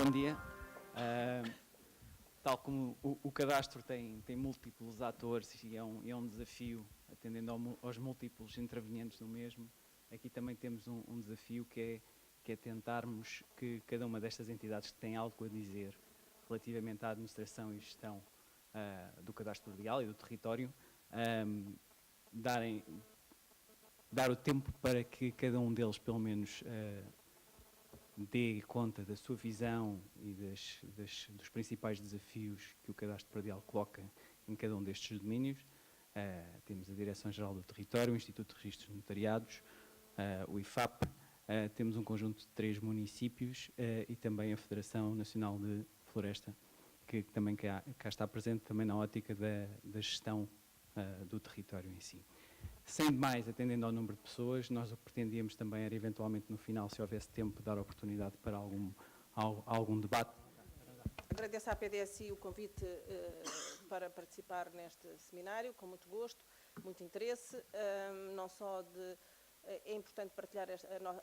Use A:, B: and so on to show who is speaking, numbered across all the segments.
A: Bom dia. Tal como o cadastro tem múltiplos atores e é um desafio, atendendo aos múltiplos intervenientes no mesmo, aqui também temos um desafio que é tentarmos que cada uma destas entidades que tem algo a dizer relativamente à administração e gestão do cadastro predial e do território, dar o tempo para que cada um deles, pelo menos, dê conta da sua visão e dos principais desafios que o cadastro predial coloca em cada um destes domínios. Temos a Direção-Geral do Território, o Instituto de Registros Notariados, o IFAP, temos um conjunto de 3 municípios e também a Federação Nacional de Floresta, que também cá está presente também na ótica da gestão do território em si. Sem demais, atendendo ao número de pessoas, nós o que pretendíamos também era, eventualmente, no final, se houvesse tempo, dar oportunidade para algum debate.
B: Agradeço à PDSI o convite para participar neste seminário, com muito gosto, muito interesse, não só é importante partilhar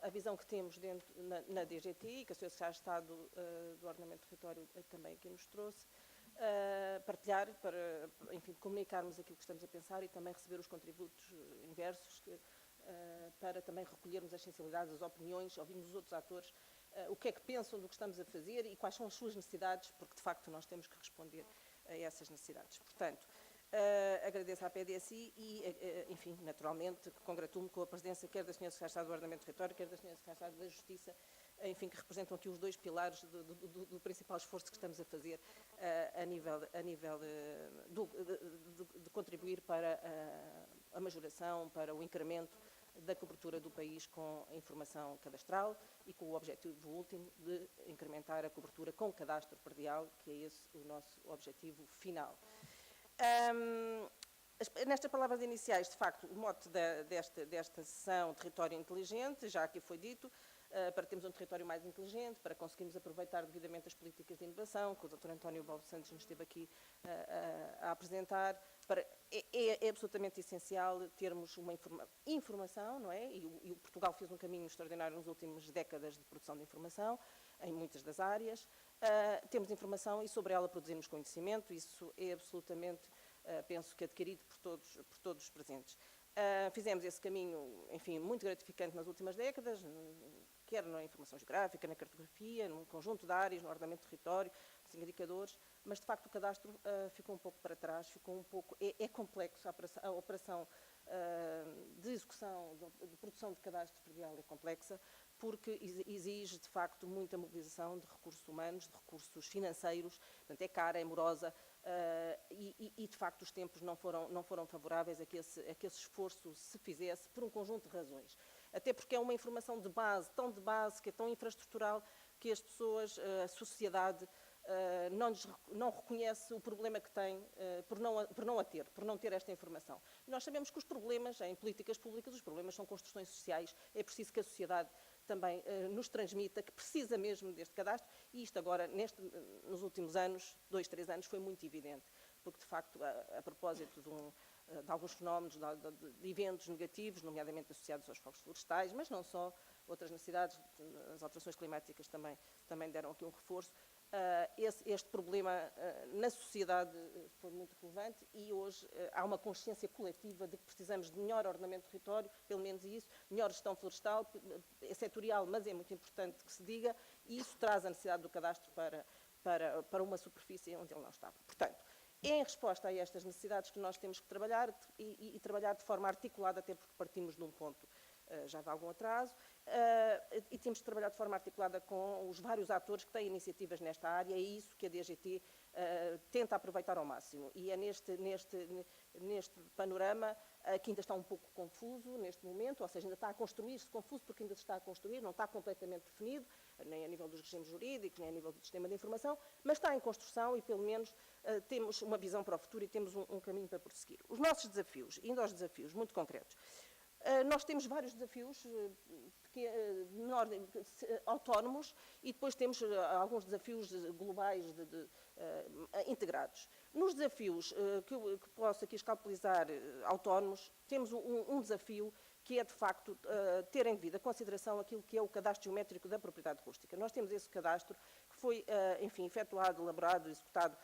B: a visão que temos na DGTI, que a Sra. Secretária de Estado do Ordenamento do Território também aqui nos trouxe, partilhar, para, enfim, comunicarmos aquilo que estamos a pensar e também receber os contributos inversos, para também recolhermos as sensibilidades, as opiniões, ouvirmos os outros atores, o que é que pensam do que estamos a fazer e quais são as suas necessidades, porque de facto nós temos que responder a essas necessidades. Portanto, agradeço à PDSI e, enfim, naturalmente, congratulo-me com a presença quer da Sra. Secretária de Estado do Ordenamento do Território, quer da Sra. Secretária de Estado da Justiça, enfim, que representam aqui os 2 pilares do principal esforço que estamos a fazer a nível de contribuir para a majoração, para o incremento da cobertura do país com a informação cadastral e com o objetivo último de incrementar a cobertura com cadastro predial, que é esse o nosso objetivo final. Nestas palavras iniciais, de facto, o mote desta sessão, Território Inteligente, já aqui foi dito, para termos um território mais inteligente, para conseguirmos aproveitar devidamente as políticas de inovação, que o Dr. António Baldo Santos nos esteve aqui a apresentar. É absolutamente essencial termos uma informação, não é? E o Portugal fez um caminho extraordinário nas últimas décadas de produção de informação, em muitas das áreas. Temos informação e sobre ela produzimos conhecimento, isso é absolutamente, penso que adquirido por todos os presentes. Fizemos esse caminho, enfim, muito gratificante nas últimas décadas, quer na informação geográfica, na cartografia, num conjunto de áreas, no ordenamento do território, nos indicadores, mas de facto o cadastro ficou um pouco para trás, é complexo, a operação de execução, de produção de cadastro predial é complexa, porque exige, de facto, muita mobilização de recursos humanos, de recursos financeiros, portanto é cara, é morosa, e de facto os tempos não foram favoráveis a que esse esforço se fizesse por um conjunto de razões. Até porque é uma informação de base, que é tão infraestrutural, que as pessoas, a sociedade, não reconhece o problema que tem por não ter esta informação. E nós sabemos que os problemas, em políticas públicas, os problemas são construções sociais, é preciso que a sociedade também nos transmita que precisa mesmo deste cadastro, e isto agora, nos últimos anos, 2, 3 anos, foi muito evidente, porque de facto, a propósito de alguns fenómenos, de eventos negativos, nomeadamente associados aos fogos florestais, mas não só, outras necessidades, as alterações climáticas também deram aqui um reforço. Este problema na sociedade foi muito relevante e hoje há uma consciência coletiva de que precisamos de melhor ordenamento do território, pelo menos isso, melhor gestão florestal, é setorial, mas é muito importante que se diga, e isso traz a necessidade do cadastro para uma superfície onde ele não estava. Portanto, é em resposta a estas necessidades que nós temos que trabalhar e trabalhar de forma articulada, até porque partimos de um ponto já de algum atraso, e temos de trabalhar de forma articulada com os vários atores que têm iniciativas nesta área, e é isso que a DGT tenta aproveitar ao máximo. E é neste panorama que ainda está um pouco confuso neste momento, ou seja, ainda está a construir-se confuso porque ainda se está a construir, não está completamente definido, nem a nível dos regimes jurídicos, nem a nível do sistema de informação, mas está em construção e pelo menos temos uma visão para o futuro e temos um caminho para prosseguir. Os nossos desafios, indo aos desafios muito concretos, nós temos vários desafios de ordem autónomos e depois temos alguns desafios globais integrados. Nos desafios que posso aqui escalpelizar autónomos, temos um desafio que é, de facto, ter em devida consideração aquilo que é o cadastro geométrico da propriedade rústica. Nós temos esse cadastro que foi, enfim, efetuado, elaborado, executado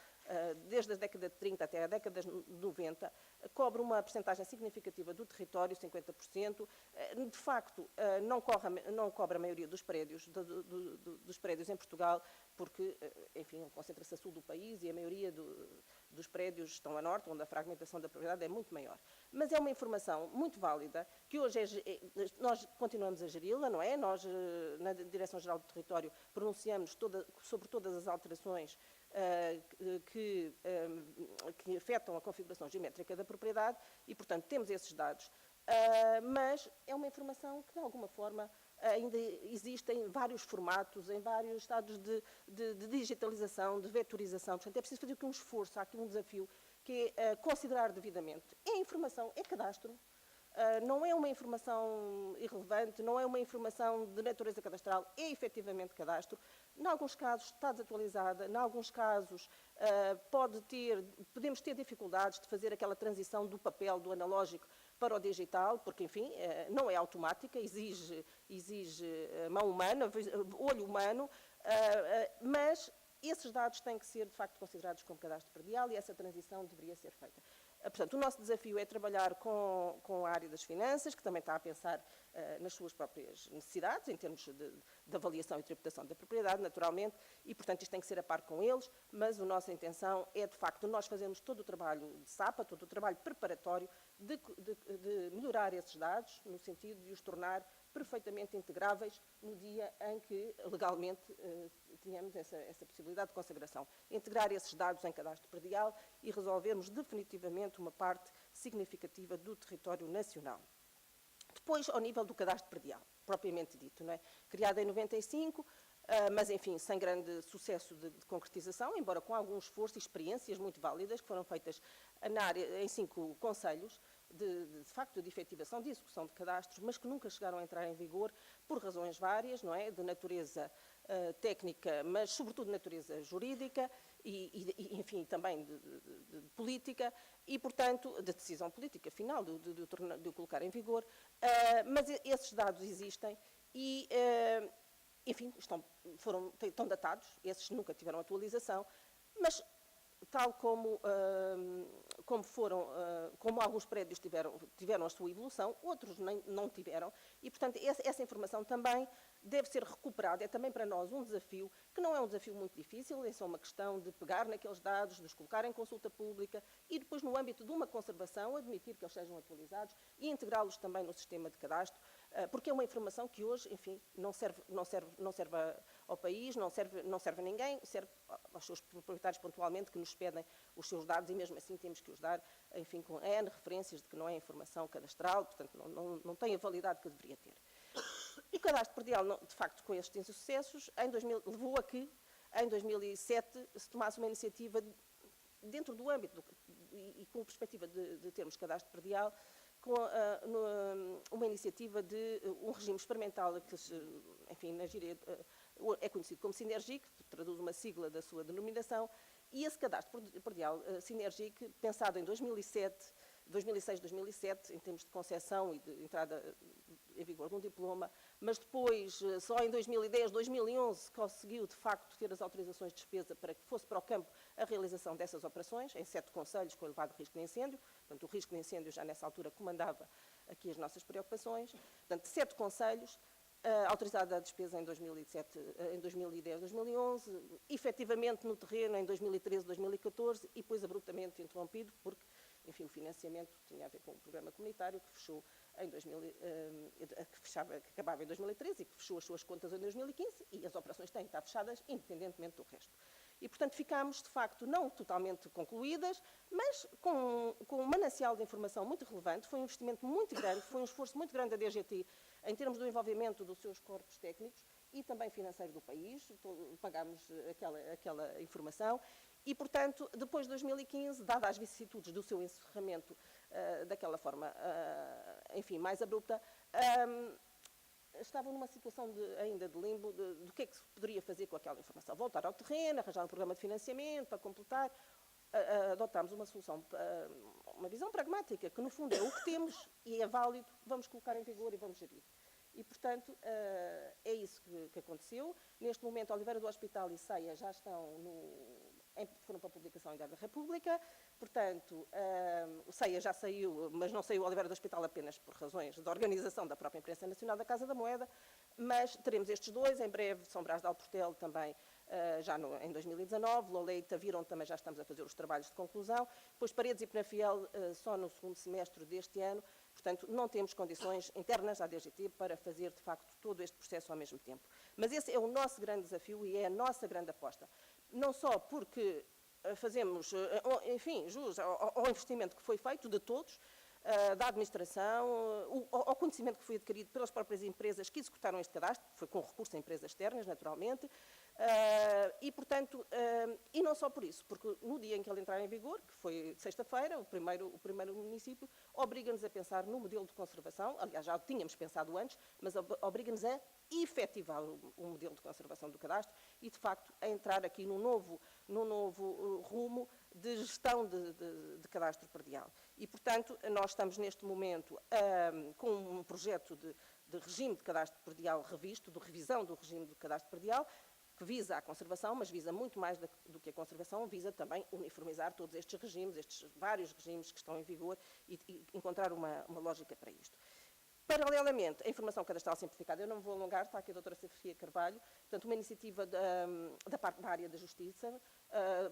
B: desde a década de 30 até a década de 90, cobre uma percentagem significativa do território, 50%. De facto, não cobre a maioria dos prédios, dos prédios em Portugal, porque, enfim, concentra-se a sul do país e a maioria dos prédios estão a norte, onde a fragmentação da propriedade é muito maior. Mas é uma informação muito válida, que hoje nós continuamos a geri-la, não é? Nós, na Direção-Geral do Território, pronunciamos sobre todas as alterações que afetam a configuração geométrica da propriedade e, portanto, temos esses dados. Mas é uma informação que, de alguma forma, ainda existem vários formatos, em vários estados de digitalização, de vetorização. Portanto, é preciso fazer aqui um esforço, há aqui um desafio, que é considerar devidamente. É informação, é cadastro, não é uma informação irrelevante, não é uma informação de natureza cadastral, é efetivamente cadastro. Em alguns casos está desatualizada, em alguns casos podemos ter dificuldades de fazer aquela transição do papel, do analógico, para o digital, porque, enfim, não é automática, exige mão humana, olho humano, mas esses dados têm que ser, de facto, considerados como cadastro predial e essa transição deveria ser feita. Portanto, o nosso desafio é trabalhar com a área das finanças, que também está a pensar nas suas próprias necessidades, em termos de avaliação e tributação da propriedade, naturalmente, e, portanto, isto tem que ser a par com eles, mas a nossa intenção é, de facto, nós fazermos todo o trabalho de SAPA, todo o trabalho preparatório de melhorar esses dados, no sentido de os tornar perfeitamente integráveis no dia em que, legalmente, tínhamos essa possibilidade de consagração. Integrar esses dados em cadastro predial e resolvermos definitivamente uma parte significativa do território nacional. Depois, ao nível do cadastro predial, propriamente dito, não é? Criado em 95, mas, enfim, sem grande sucesso de concretização, embora com algum esforço e experiências muito válidas que foram feitas na área, em 5 concelhos, de facto, de efetivação de execução de cadastros, mas que nunca chegaram a entrar em vigor por razões várias, não é? De natureza técnica, mas sobretudo de natureza jurídica e enfim, também de política e, portanto, de decisão política final, de o colocar em vigor. Mas esses dados existem e, enfim, estão datados, esses nunca tiveram atualização, mas tal como alguns prédios tiveram a sua evolução, outros não tiveram, e, portanto, essa informação também deve ser recuperada. É também para nós um desafio, que não é um desafio muito difícil, é só uma questão de pegar naqueles dados, de os colocar em consulta pública e depois, no âmbito de uma conservação, admitir que eles sejam atualizados e integrá-los também no sistema de cadastro, porque é uma informação que hoje, enfim, não serve ao país, não serve a ninguém, serve aos seus proprietários pontualmente que nos pedem os seus dados e mesmo assim temos que os dar, enfim, com N referências de que não é informação cadastral, portanto não tem a validade que deveria ter. O cadastro predial, de facto, com estes insucessos, levou a que, em 2007, se tomasse uma iniciativa dentro do âmbito e com a perspectiva de termos cadastro predial, com uma iniciativa de um regime experimental que, enfim, na gíria é conhecido como Sinergic, que traduz uma sigla da sua denominação, e esse cadastro predial Sinergic, pensado em 2006, 2007, em termos de concessão e de entrada em vigor de um diploma, mas depois, só em 2010, 2011, conseguiu, de facto, ter as autorizações de despesa para que fosse para o campo a realização dessas operações, em 7 concelhos com elevado risco de incêndio. Portanto, o risco de incêndio já nessa altura comandava aqui as nossas preocupações. Portanto, 7 concelhos, autorizada a despesa em 2007, em 2010, 2011, efetivamente no terreno em 2013, 2014 e depois abruptamente interrompido, porque, enfim, o financiamento tinha a ver com o programa comunitário que fechou em que acabava em 2013 e que fechou as suas contas em 2015 e as operações têm que estar fechadas independentemente do resto. E, portanto, ficámos, de facto, não totalmente concluídas, mas com um manancial de informação muito relevante. Foi um investimento muito grande, foi um esforço muito grande da DGT em termos do envolvimento dos seus corpos técnicos e também financeiro do país. Pagámos aquela informação e, portanto, depois de 2015, dadas as vicissitudes do seu encerramento daquela forma, enfim, mais abrupta, estavam numa situação ainda de limbo do que é que se poderia fazer com aquela informação. Voltar ao terreno, arranjar um programa de financiamento para completar. Adotámos uma solução, uma visão pragmática, que no fundo é o que temos e é válido, vamos colocar em vigor e vamos gerir. E, portanto, é isso que aconteceu. Neste momento, Oliveira do Hospital e Ceia já estão foram para a publicação em Diário da República, portanto, o Ceia já saiu, mas não saiu o Oliveira do Hospital apenas por razões de organização da própria imprensa nacional da Casa da Moeda, mas teremos estes dois, em breve, São Brás de Alportel também, já em 2019, Loulé e Taviron também já estamos a fazer os trabalhos de conclusão, depois Paredes e Penafiel só no segundo semestre deste ano, portanto, não temos condições internas à DGT para fazer, de facto, todo este processo ao mesmo tempo. Mas esse é o nosso grande desafio e é a nossa grande aposta. Não só porque fazemos, enfim, jus ao investimento que foi feito de todos, da administração, ao conhecimento que foi adquirido pelas próprias empresas que executaram este cadastro, foi com recurso a empresas externas, naturalmente, e, portanto, e não só por isso, porque no dia em que ele entrar em vigor, que foi sexta-feira, o primeiro município, obriga-nos a pensar no modelo de conservação, aliás, já o tínhamos pensado antes, mas obriga-nos a efetivar o modelo de conservação do cadastro e, de facto, a entrar aqui num novo rumo de gestão de cadastro predial. E, portanto, nós estamos neste momento com um projeto de regime de cadastro predial revisto, de revisão do regime de cadastro predial, que visa a conservação, mas visa muito mais do que a conservação, visa também uniformizar todos estes regimes, estes vários regimes que estão em vigor e encontrar uma lógica para isto. Paralelamente, a informação cadastral simplificada, eu não me vou alongar, está aqui a doutora Sofia Carvalho, portanto, uma iniciativa da parte da área da Justiça,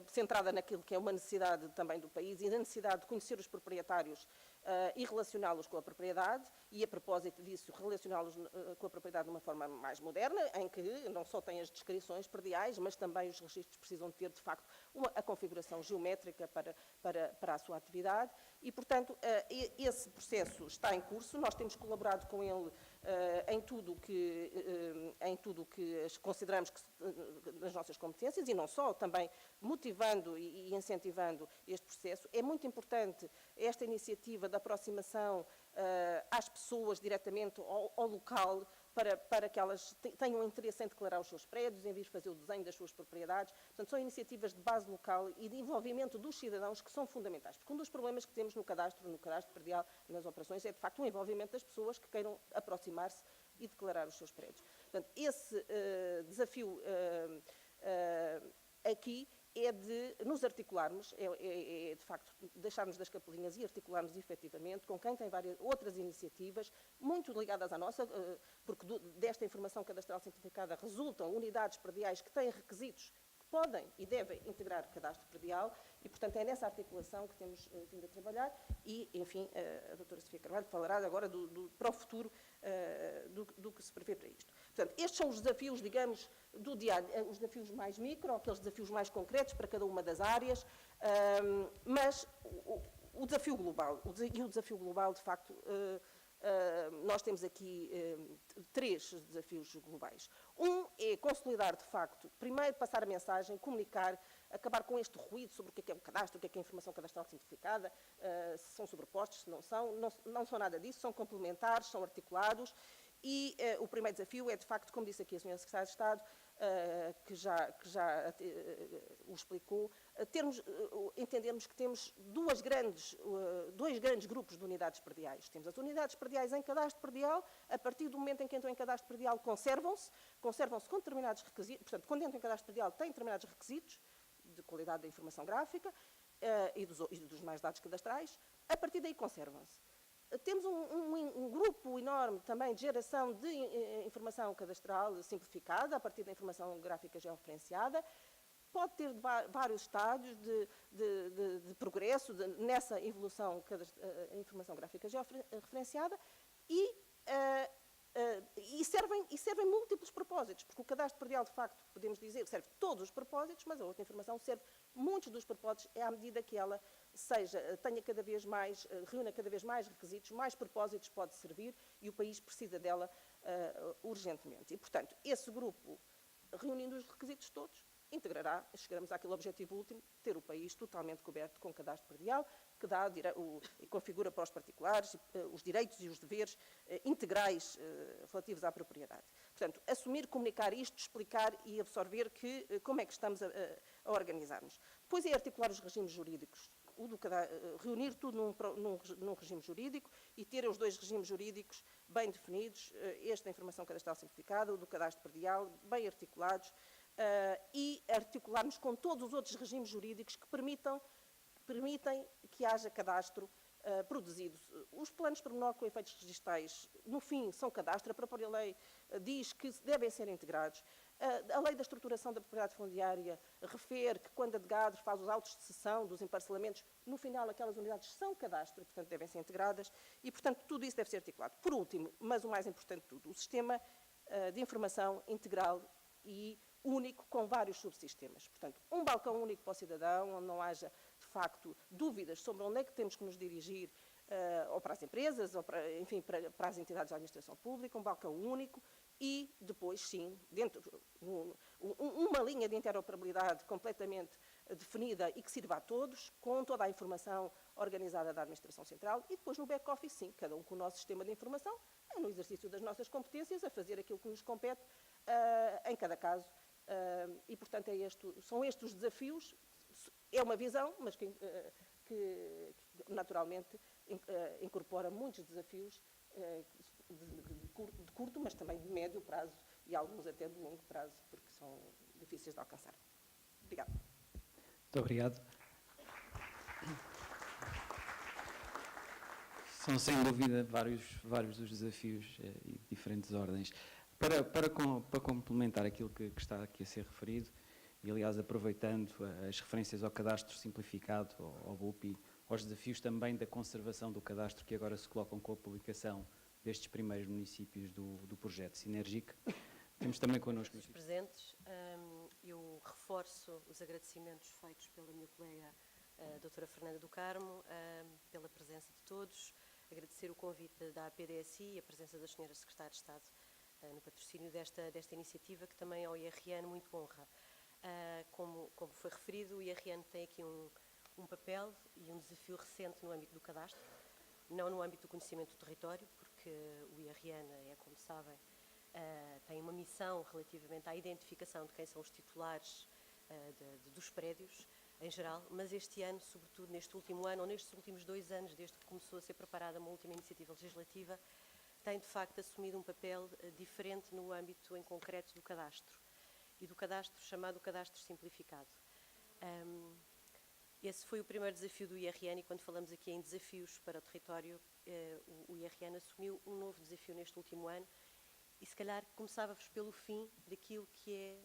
B: centrada naquilo que é uma necessidade também do país e na necessidade de conhecer os proprietários e relacioná-los com a propriedade, e a propósito disso, relacioná-los com a propriedade de uma forma mais moderna, em que não só tem as descrições prediais, mas também os registros precisam ter, de facto, a configuração geométrica para a sua atividade, e, portanto, esse processo está em curso, nós temos colaborado com ele em tudo o que consideramos que das nossas competências, e não só, também motivando e incentivando este processo. É muito importante esta iniciativa da aproximação às pessoas diretamente ao local, para que elas tenham interesse em declarar os seus prédios, em vir fazer o desenho das suas propriedades. Portanto, são iniciativas de base local e de envolvimento dos cidadãos que são fundamentais. Porque um dos problemas que temos no cadastro predial, nas operações, é de facto o envolvimento das pessoas que queiram aproximar-se e declarar os seus prédios. Portanto, esse desafio aqui é de nos articularmos, é de facto deixarmos das capelinhas e articularmos efetivamente com quem tem várias outras iniciativas, muito ligadas à nossa, porque desta informação cadastral simplificada resultam unidades prediais que têm requisitos que podem e devem integrar cadastro predial e, portanto, é nessa articulação que temos vindo a trabalhar e, enfim, a doutora Sofia Carvalho falará agora para o futuro do que se prevê para isto. Portanto, estes são os desafios, digamos, do diário, os desafios mais micro, aqueles desafios mais concretos para cada uma das áreas, mas o desafio global, de facto, nós temos aqui 3 desafios globais. Um é consolidar, de facto, primeiro passar a mensagem, comunicar, acabar com este ruído sobre o que é o cadastro, o que é a informação cadastral simplificada, se são sobrepostos, se não são, não são nada disso, são complementares, são articulados. E o primeiro desafio é, de facto, como disse aqui a Sra. Secretária de Estado, que já o explicou, entendermos que temos dois grandes grupos de unidades prediais. Temos as unidades prediais em cadastro predial, a partir do momento em que entram em cadastro predial conservam-se com determinados requisitos, portanto, quando entram em cadastro predial têm determinados requisitos de qualidade da informação gráfica e dos mais dados cadastrais, a partir daí conservam-se. Temos um grupo enorme também de geração de informação cadastral simplificada, a partir da informação gráfica georreferenciada. Pode ter vários estádios de progresso nessa evolução da informação gráfica georreferenciada e servem múltiplos propósitos, porque o cadastro predial, de facto, podemos dizer, serve todos os propósitos, mas a outra informação serve muitos dos propósitos, à medida que ela reúna cada vez mais requisitos, mais propósitos pode servir e o país precisa dela urgentemente. E, portanto, esse grupo, reunindo os requisitos todos, integrará, chegaremos àquele objetivo último, ter o país totalmente coberto com cadastro predial, que configura para os particulares os direitos e os deveres integrais relativos à propriedade. Portanto, assumir, comunicar isto, explicar e absorver como é que estamos a organizar-nos. Depois é articular os regimes jurídicos único, reunir tudo num regime jurídico e ter os dois regimes jurídicos bem definidos, este da informação cadastral simplificada, o do cadastro predial, bem articulados, e articularmos com todos os outros regimes jurídicos que permitem que haja cadastro produzido. Os planos de pormenor com efeitos registais, no fim, são cadastro. A própria lei diz que devem ser integrados. A lei da estruturação da propriedade fundiária refere que, quando a DGADR faz os autos de cessão dos emparcelamentos, no final aquelas unidades são cadastro e, portanto, devem ser integradas. E, portanto, tudo isso deve ser articulado. Por último, mas o mais importante de tudo, o sistema de informação integral e único com vários subsistemas. Portanto, um balcão único para o cidadão, onde não haja, de facto, dúvidas sobre onde é que temos que nos dirigir, ou para as empresas, ou para, enfim, para as entidades da administração pública, um balcão único e depois, sim, uma linha de interoperabilidade completamente definida e que sirva a todos, com toda a informação organizada da administração central e depois no back-office, sim, cada um com o nosso sistema de informação, no exercício das nossas competências, a fazer aquilo que nos compete em cada caso. E, portanto, são estes os desafios. É uma visão, mas que naturalmente, incorpora muitos desafios de curto, mas também de médio prazo e alguns até de longo prazo, porque são difíceis de alcançar. Obrigada.
A: Muito obrigado. São, sem dúvida, vários dos desafios e diferentes ordens. Para complementar aquilo que está aqui a ser referido, e aliás aproveitando as referências ao cadastro simplificado, ao BUPI, aos desafios também da conservação do cadastro que agora se colocam com a publicação destes primeiros municípios do projeto Sinergic, temos também connosco...
C: Os presentes, eu reforço os agradecimentos feitos pela minha colega a doutora Fernanda do Carmo, pela presença de todos, agradecer o convite da APDSI e a presença da senhora Secretária de Estado no patrocínio desta iniciativa, que também ao IRN muito honra. Como foi referido, o IRN tem aqui um papel e um desafio recente no âmbito do cadastro, não no âmbito do conhecimento do território, porque o IRN, como sabem, tem uma missão relativamente à identificação de quem são os titulares dos prédios, em geral, mas este ano, sobretudo neste último ano, ou nestes últimos 2 anos, desde que começou a ser preparada uma última iniciativa legislativa, tem de facto assumido um papel diferente no âmbito em concreto do cadastro, e do cadastro chamado cadastro simplificado. Esse foi o primeiro desafio do IRN, e quando falamos aqui em desafios para o território, o IRN assumiu um novo desafio neste último ano, e se calhar começava-vos pelo fim daquilo que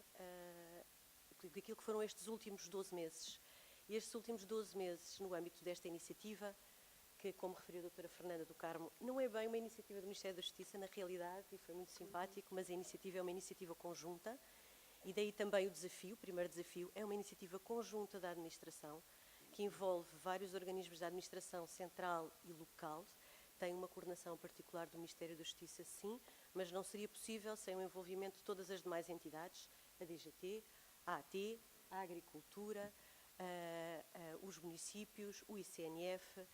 C: foram estes últimos 12 meses. E estes últimos 12 meses, no âmbito desta iniciativa, que, como referiu a doutora Fernanda do Carmo, não é bem uma iniciativa do Ministério da Justiça, na realidade, e foi muito simpático, mas a iniciativa é uma iniciativa conjunta, e daí também o desafio, o primeiro desafio, é uma iniciativa conjunta da administração, que envolve vários organismos da administração central e local, tem uma coordenação particular do Ministério da Justiça, sim, mas não seria possível sem o envolvimento de todas as demais entidades, a DGT, a AT, a Agricultura, os municípios, o ICNF,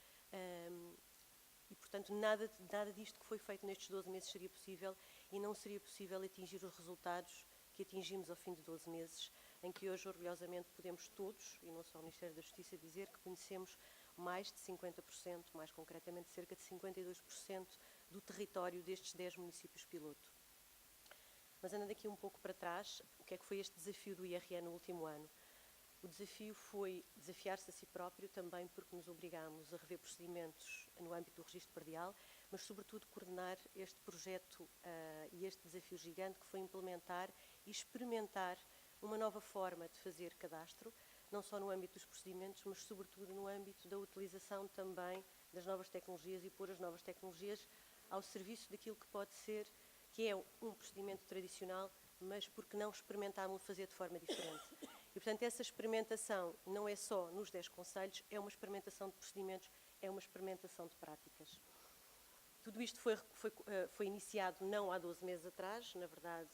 C: e, portanto, nada disto que foi feito nestes 12 meses seria possível, e não seria possível atingir os resultados que atingimos ao fim de 12 meses, em que hoje, orgulhosamente, podemos todos, e não só o Ministério da Justiça, dizer que conhecemos mais de 50%, mais concretamente cerca de 52% do território destes 10 municípios piloto. Mas andando aqui um pouco para trás, o que é que foi este desafio do IRN no último ano? O desafio foi desafiar-se a si próprio também porque nos obrigámos a rever procedimentos no âmbito do registro predial, mas sobretudo coordenar este projeto e este desafio gigante que foi implementar e experimentar uma nova forma de fazer cadastro, não só no âmbito dos procedimentos, mas sobretudo no âmbito da utilização também das novas tecnologias e pôr as novas tecnologias ao serviço daquilo que pode ser, que é um procedimento tradicional, mas porque não experimentámos fazer de forma diferente. E, portanto, essa experimentação não é só nos 10 concelhos, é uma experimentação de procedimentos, é uma experimentação de práticas. Tudo isto foi iniciado não há 12 meses atrás, na verdade,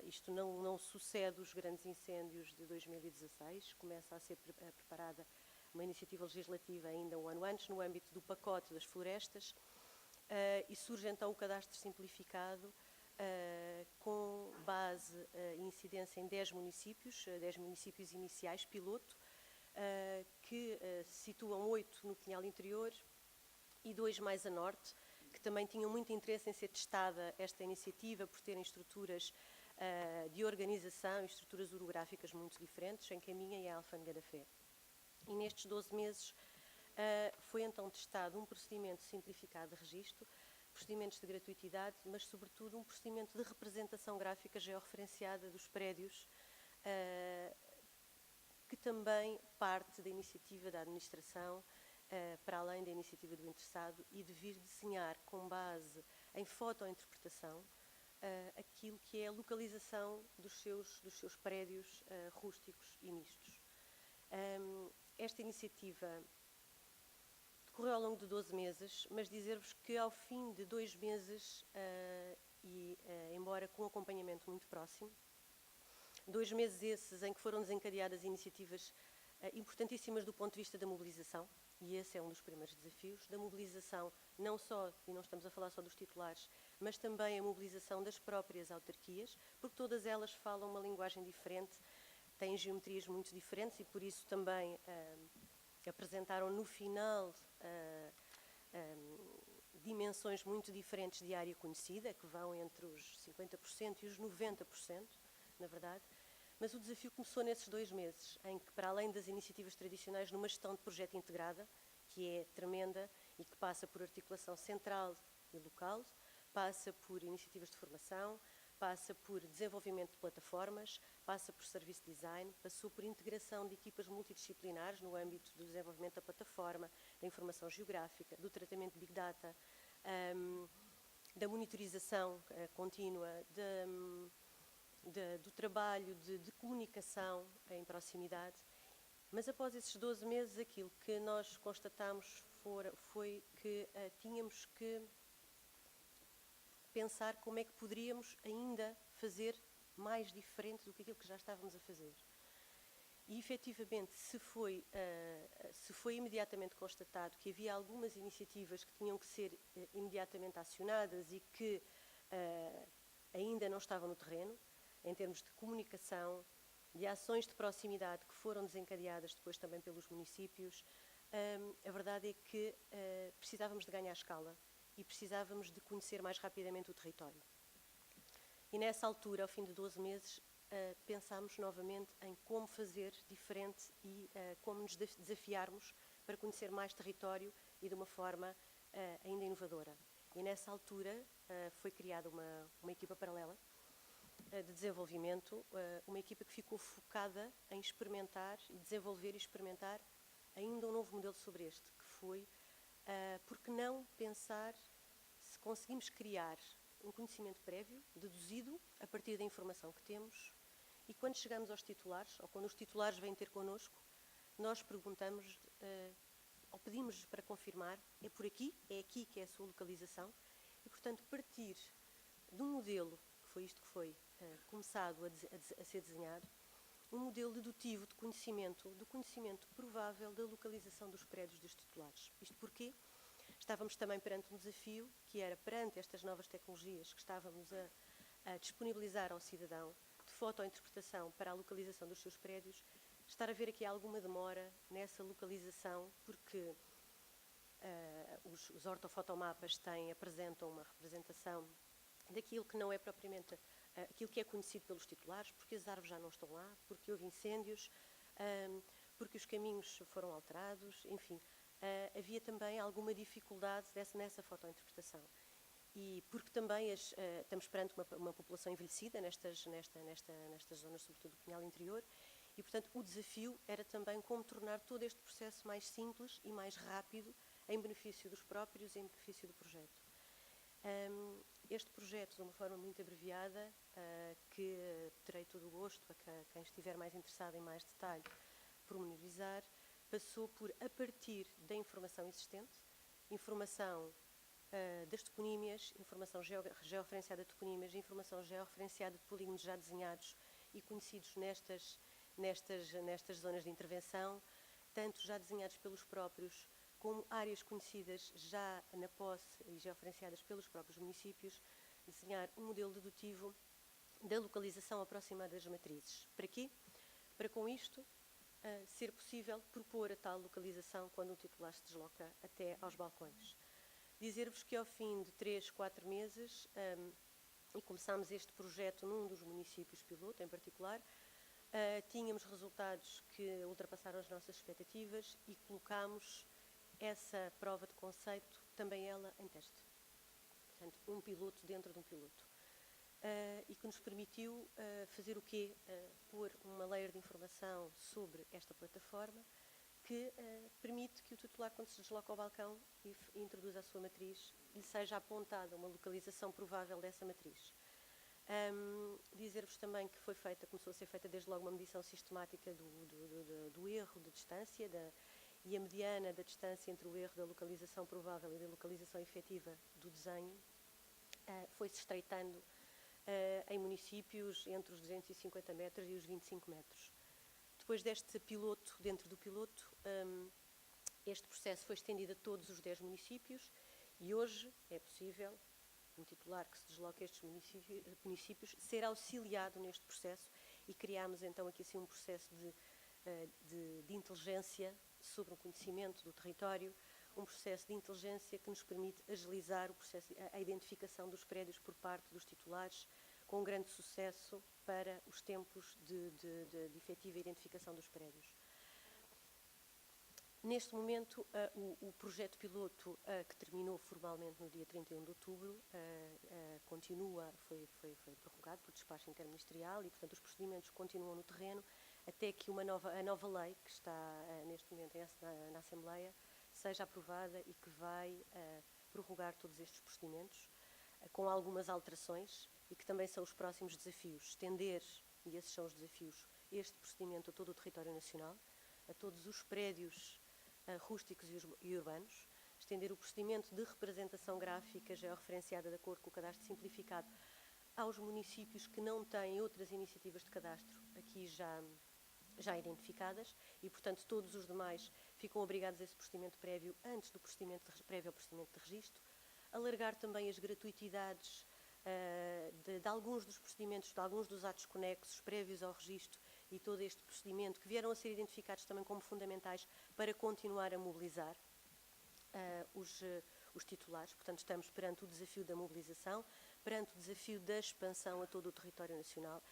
C: isto não sucede os grandes incêndios de 2016, começa a ser preparada uma iniciativa legislativa ainda um ano antes, no âmbito do pacote das florestas, e surge então o cadastro simplificado, com base e incidência em 10 municípios iniciais, piloto, que se situam 8 no Pinhal Interior e 2 mais a norte, que também tinham muito interesse em ser testada esta iniciativa por terem estruturas de organização e estruturas orográficas muito diferentes, em que a minha e a Alfândega da Fé. E nestes 12 meses foi então testado um procedimento simplificado de registro, procedimentos de gratuitidade, mas sobretudo um procedimento de representação gráfica georreferenciada dos prédios, que também parte da iniciativa da administração, para além da iniciativa do interessado, e de vir desenhar com base em fotointerpretação aquilo que é a localização dos seus prédios rústicos e mistos. Esta iniciativa decorreu ao longo de 12 meses, mas dizer-vos que ao fim de 2 meses, embora com acompanhamento muito próximo, 2 meses esses em que foram desencadeadas iniciativas importantíssimas do ponto de vista da mobilização, e esse é um dos primeiros desafios, da mobilização não só, e não estamos a falar só dos titulares, mas também a mobilização das próprias autarquias, porque todas elas falam uma linguagem diferente, têm geometrias muito diferentes e por isso também apresentaram no final dimensões muito diferentes de área conhecida, que vão entre os 50% e os 90%, na verdade. Mas o desafio começou nesses 2 meses, em que, para além das iniciativas tradicionais, numa gestão de projeto integrada, que é tremenda e que passa por articulação central e local, passa por iniciativas de formação, passa por desenvolvimento de plataformas, passa por service design, passou por integração de equipas multidisciplinares no âmbito do desenvolvimento da plataforma, da informação geográfica, do tratamento de Big Data, da monitorização contínua, do trabalho de comunicação em proximidade. Mas após esses 12 meses, aquilo que nós constatámos foi que tínhamos que pensar como é que poderíamos ainda fazer mais diferente do que aquilo que já estávamos a fazer. E, efetivamente, se foi imediatamente constatado que havia algumas iniciativas que tinham que ser imediatamente acionadas e que ainda não estavam no terreno, em termos de comunicação, de ações de proximidade que foram desencadeadas depois também pelos municípios, a verdade é que precisávamos de ganhar escala e precisávamos de conhecer mais rapidamente o território. E nessa altura, ao fim de 12 meses, pensámos novamente em como fazer diferente e como nos desafiarmos para conhecer mais território e de uma forma ainda inovadora. E nessa altura foi criada uma equipa paralela de desenvolvimento, uma equipa que ficou focada em experimentar e desenvolver e experimentar ainda um novo modelo sobre este, que foi, por que não pensar se conseguimos criar um conhecimento prévio, deduzido a partir da informação que temos, e quando chegamos aos titulares, ou quando os titulares vêm ter connosco, nós perguntamos, ou pedimos para confirmar, é por aqui, é aqui que é a sua localização, e portanto partir de um modelo, que foi isto que foi começado a ser desenhado, um modelo dedutivo de conhecimento, do conhecimento provável da localização dos prédios dos titulares. Isto porquê? Estávamos também perante um desafio, que era perante estas novas tecnologias que estávamos a disponibilizar ao cidadão, de fotointerpretação para a localização dos seus prédios, estar a ver aqui alguma demora nessa localização, porque os ortofotomapas apresentam uma representação daquilo que não é propriamente aquilo que é conhecido pelos titulares, porque as árvores já não estão lá, porque houve incêndios, porque os caminhos foram alterados, enfim, havia também alguma dificuldade nessa fotointerpretação. E porque também estamos perante uma população envelhecida nestas zonas, sobretudo do Pinhal Interior, e, portanto, o desafio era também como tornar todo este processo mais simples e mais rápido, em benefício dos próprios e em benefício do projeto. Este projeto, de uma forma muito abreviada, que terei todo o gosto, a quem estiver mais interessado em mais detalhe, pormenorizar, passou por, a partir da informação existente, informação das toponímias, informação georreferenciada de toponímias, informação georreferenciada de polígonos já desenhados e conhecidos nestas zonas de intervenção, tanto já desenhados pelos próprios, como áreas conhecidas já na posse e georreferenciadas pelos próprios municípios, desenhar um modelo dedutivo da localização aproximada das matrizes. Para quê? Para com isto ser possível propor a tal localização quando um titular se desloca até aos balcões. Dizer-vos que ao fim de 3, 4 meses, e começámos este projeto num dos municípios piloto em particular, tínhamos resultados que ultrapassaram as nossas expectativas e colocámos essa prova de conceito, também ela, em teste. Portanto, um piloto dentro de um piloto. E que nos permitiu fazer o quê? Pôr uma layer de informação sobre esta plataforma que permite que o titular, quando se desloca ao balcão e introduz a sua matriz, lhe seja apontada uma localização provável dessa matriz. Dizer-vos também que começou a ser feita desde logo uma medição sistemática do erro de distância e a mediana da distância entre o erro da localização provável e da localização efetiva do desenho foi-se estreitando em municípios entre os 250 metros e os 25 metros. Depois deste piloto, dentro do piloto, este processo foi estendido a todos os 10 municípios e hoje é possível um titular que se desloca a estes municípios ser auxiliado neste processo e criámos então aqui assim um processo de inteligência sobre o conhecimento do território, um processo de inteligência que nos permite agilizar o processo, a identificação dos prédios por parte dos titulares, com um grande sucesso para os tempos de efetiva identificação dos prédios. Neste momento, o projeto piloto, que terminou formalmente no dia 31 de outubro, continua, foi prorrogado por despacho interministerial e, portanto, os procedimentos continuam no terreno até que a nova lei, que está neste momento na Assembleia, seja aprovada e que vai prorrogar todos estes procedimentos, com algumas alterações e que também são os próximos desafios. Estender, e esses são os desafios, este procedimento a todo o território nacional, a todos os prédios rústicos e urbanos, estender o procedimento de representação gráfica georreferenciada de acordo com o cadastro simplificado aos municípios que não têm outras iniciativas de cadastro aqui já identificadas e, portanto, todos os demais ficam obrigados a esse procedimento prévio antes do prévio ao procedimento de registro. Alargar também as gratuitidades de alguns dos procedimentos, de alguns dos atos conexos prévios ao registro e todo este procedimento, que vieram a ser identificados também como fundamentais para continuar a mobilizar os titulares. Portanto, estamos perante o desafio da mobilização, perante o desafio da expansão a todo o território nacional,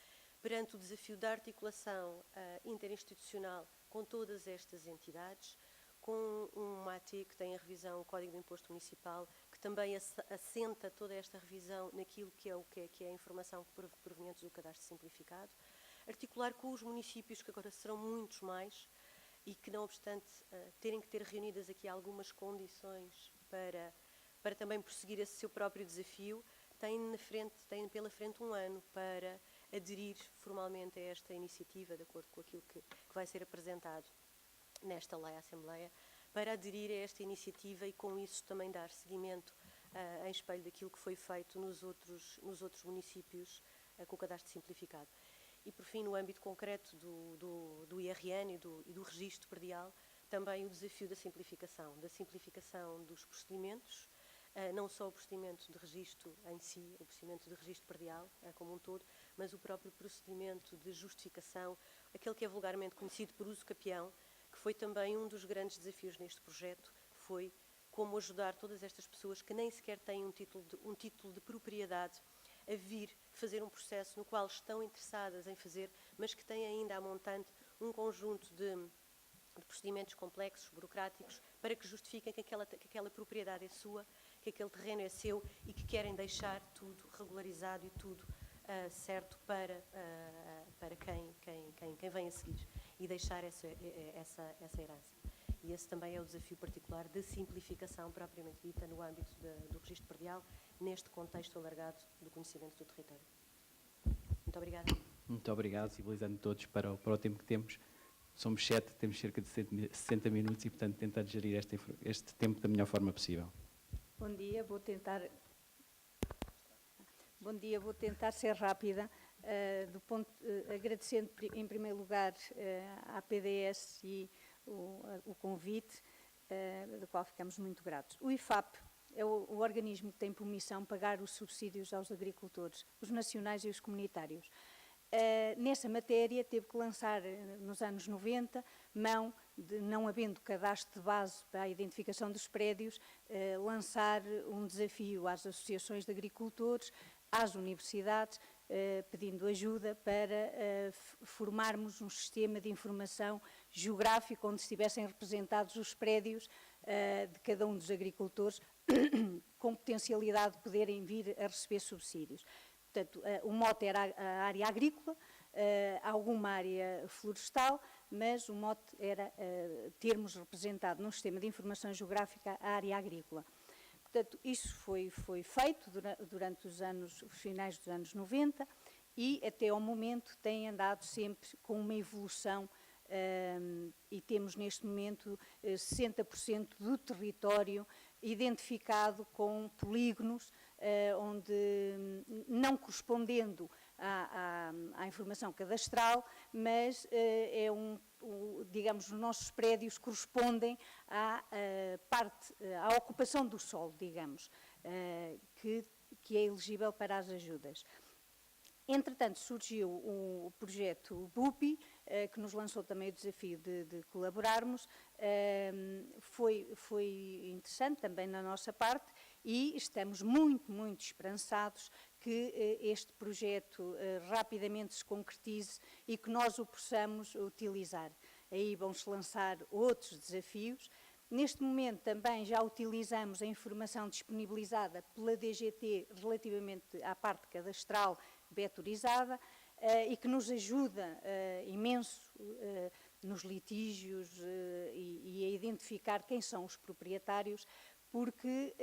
C: perante o desafio da articulação interinstitucional com todas estas entidades, com um AT que tem a revisão, o Código de Imposto Municipal, que também assenta toda esta revisão naquilo que é a informação proveniente do cadastro simplificado, articular com os municípios, que agora serão muitos mais, e que, não obstante terem que ter reunidas aqui algumas condições para também prosseguir esse seu próprio desafio, têm pela frente um ano para aderir formalmente a esta iniciativa, de acordo com aquilo que vai ser apresentado nesta lei à Assembleia, para aderir a esta iniciativa e com isso também dar seguimento em espelho daquilo que foi feito nos outros municípios com o cadastro simplificado. E, por fim, no âmbito concreto do IRN e do registro predial, também o desafio da simplificação dos procedimentos, não só o procedimento de registro em si, o procedimento de registro predial como um todo, mas o próprio procedimento de justificação, aquele que é vulgarmente conhecido por uso capião, que foi também um dos grandes desafios neste projeto, foi como ajudar todas estas pessoas que nem sequer têm um título de propriedade a vir fazer um processo no qual estão interessadas em fazer, mas que têm ainda à montante um conjunto de procedimentos complexos, burocráticos, para que justifiquem que aquela propriedade é sua, que aquele terreno é seu e que querem deixar tudo regularizado e tudo certo para quem vem a seguir e deixar essa herança. E esse também é o desafio particular de simplificação propriamente dita no âmbito do registro predial, neste contexto alargado do conhecimento do território. Muito obrigada.
A: Muito obrigado, sensibilizando todos para o tempo que temos. Somos 7, temos cerca de 60 minutos e, portanto, tentar gerir este tempo da melhor forma possível.
D: Bom dia, vou tentar ser rápida, agradecendo em primeiro lugar à PDS e o convite, do qual ficamos muito gratos. O IFAP é o organismo que tem por missão pagar os subsídios aos agricultores, os nacionais e os comunitários. nessa matéria teve que lançar, nos anos 90, mão de, não havendo cadastro de base para a identificação dos prédios, lançar um desafio às associações de agricultores, às universidades, pedindo ajuda para formarmos um sistema de informação geográfico onde estivessem representados os prédios de cada um dos agricultores com potencialidade de poderem vir a receber subsídios. Portanto, o mote era a área agrícola, alguma área florestal, mas o mote era termos representado num sistema de informação geográfica a área agrícola. Portanto, isso foi feito durante os finais dos anos 90 e até ao momento tem andado sempre com uma evolução e temos neste momento 60% do território identificado com polígonos onde, não correspondendo à informação cadastral, mas digamos, os nossos prédios correspondem à à ocupação do solo, digamos, que é elegível para as ajudas. Entretanto, surgiu o projeto BUPI, que nos lançou também o desafio de colaborarmos. Foi interessante também na nossa parte e estamos muito, muito esperançados que este projeto rapidamente se concretize e que nós o possamos utilizar. Aí vão-se lançar outros desafios. Neste momento também já utilizamos a informação disponibilizada pela DGT relativamente à parte cadastral vetorizada e que nos ajuda imenso nos litígios e a identificar quem são os proprietários, porque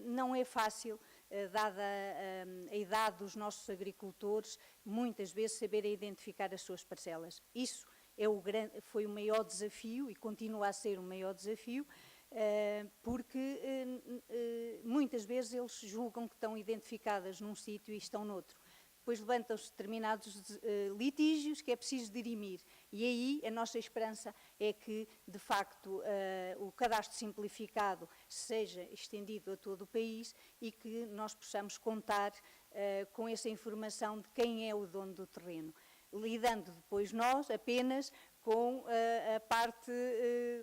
D: não é fácil, dada a idade dos nossos agricultores, muitas vezes saberem identificar as suas parcelas. Isso foi o maior desafio e continua a ser o maior desafio, porque muitas vezes eles julgam que estão identificadas num sítio e estão noutro. Depois levantam-se determinados litígios que é preciso dirimir. E aí a nossa esperança é que, de facto, o cadastro simplificado seja estendido a todo o país e que nós possamos contar com essa informação de quem é o dono do terreno, lidando depois nós apenas com a parte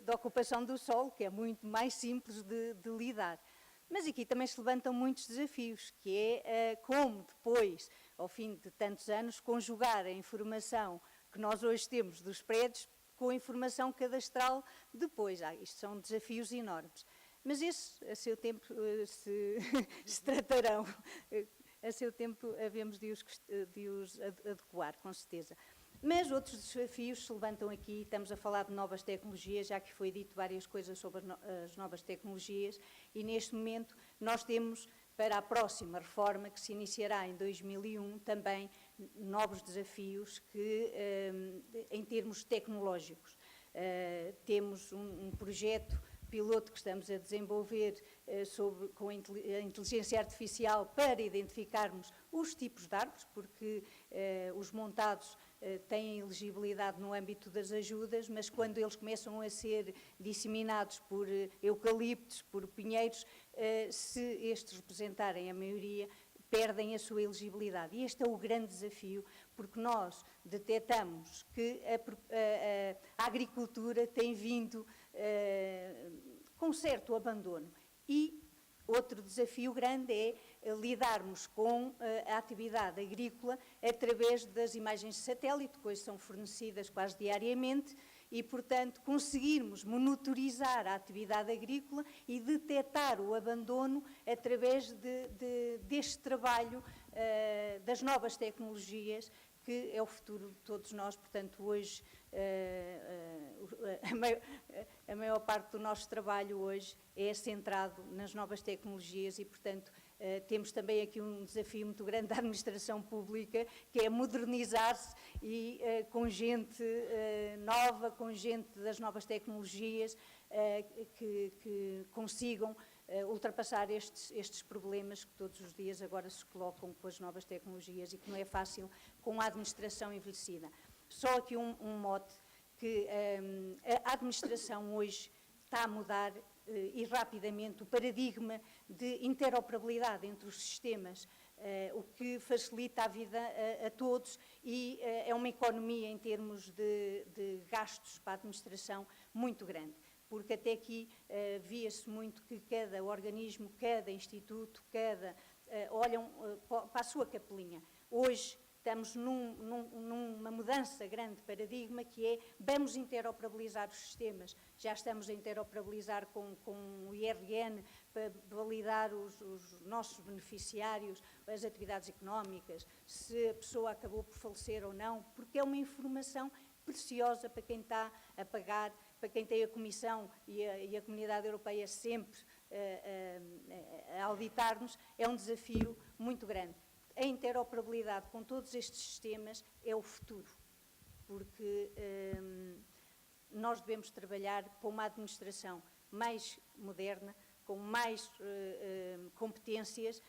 D: da ocupação do solo, que é muito mais simples de lidar. Mas aqui também se levantam muitos desafios, que é como depois, ao fim de tantos anos, conjugar a informação que nós hoje temos dos prédios com a informação cadastral depois. Isto são desafios enormes. Mas esses, a seu tempo, se tratarão. A seu tempo, havemos de os adequar, com certeza. Mas outros desafios se levantam aqui, estamos a falar de novas tecnologias, já que foi dito várias coisas sobre as novas tecnologias, e neste momento nós temos, para a próxima reforma, que se iniciará em 2001, também novos desafios em termos tecnológicos. Temos um projeto piloto que estamos a desenvolver com a inteligência artificial para identificarmos os tipos de árvores, porque os montados têm elegibilidade no âmbito das ajudas, mas quando eles começam a ser disseminados por eucaliptos, por pinheiros, se estes representarem a maioria, perdem a sua elegibilidade. E este é o grande desafio, porque nós detectamos que a agricultura tem vindo com certo abandono. E outro desafio grande é lidarmos com a atividade agrícola através das imagens de satélite, que hoje são fornecidas quase diariamente, e, portanto, conseguirmos monitorizar a atividade agrícola e detectar o abandono através deste trabalho das novas tecnologias, que é o futuro de todos nós. Portanto, hoje, a maior parte do nosso trabalho hoje é centrado nas novas tecnologias e, portanto, temos também aqui um desafio muito grande da administração pública, que é modernizar-se e com gente nova, com gente das novas tecnologias, que consigam ultrapassar estes problemas que todos os dias agora se colocam com as novas tecnologias e que não é fácil com a administração envelhecida. Só aqui um mote, que a administração hoje está a mudar e rapidamente o paradigma de interoperabilidade entre os sistemas, o que facilita a vida a todos e é uma economia em termos de gastos para a administração muito grande. Porque até aqui via-se muito que cada organismo, cada instituto, olham para a sua capelinha. Hoje estamos numa mudança grande de paradigma, que é vamos interoperabilizar os sistemas. Já estamos a interoperabilizar com o IRN para validar os nossos beneficiários, as atividades económicas, se a pessoa acabou por falecer ou não, porque é uma informação preciosa para quem está a pagar, para quem tem a Comissão e a Comunidade Europeia sempre a auditar-nos, é um desafio muito grande. A interoperabilidade com todos estes sistemas é o futuro, porque nós devemos trabalhar para uma administração mais moderna, com mais competências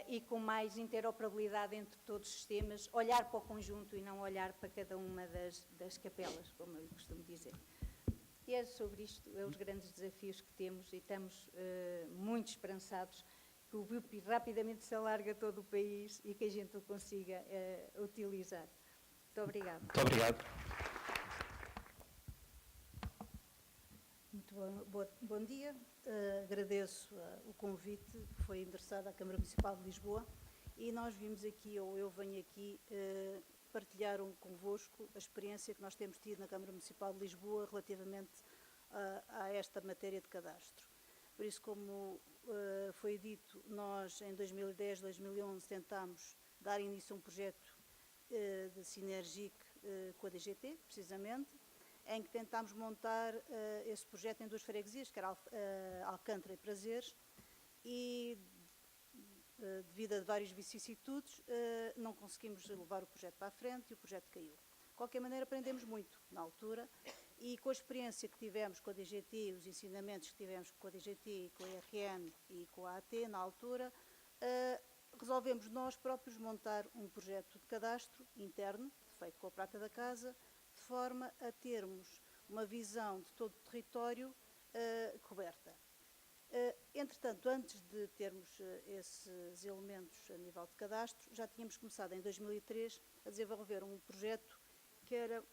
D: e com mais interoperabilidade entre todos os sistemas, olhar para o conjunto e não olhar para cada uma das capelas, como eu costumo dizer. E é sobre isto, é os grandes desafios que temos e estamos muito esperançados que o BUPI rapidamente se alargue a todo o país e que a gente o consiga utilizar. Muito obrigada.
A: Muito obrigado.
E: Muito bom dia. Agradeço o convite que foi endereçado à Câmara Municipal de Lisboa e nós vimos aqui, ou eu venho aqui, partilhar convosco a experiência que nós temos tido na Câmara Municipal de Lisboa relativamente a esta matéria de cadastro. Por isso, como foi dito, nós em 2010, 2011 tentámos dar início a um projeto de Sinergic com a DGT, precisamente, em que tentámos montar esse projeto em duas freguesias, que era Alcântara e Prazeres, e devido a várias vicissitudes, não conseguimos levar o projeto para a frente e o projeto caiu. De qualquer maneira, aprendemos muito na altura e com a experiência que tivemos com a DGT, os ensinamentos que tivemos com a DGT, com a IRN e com a AT na altura, resolvemos nós próprios montar um projeto de cadastro interno, feito com a prata da casa, de forma a termos uma visão de todo o território coberta. Entretanto, antes de termos esses elementos a nível de cadastro, já tínhamos começado em 2003 a desenvolver um projeto que era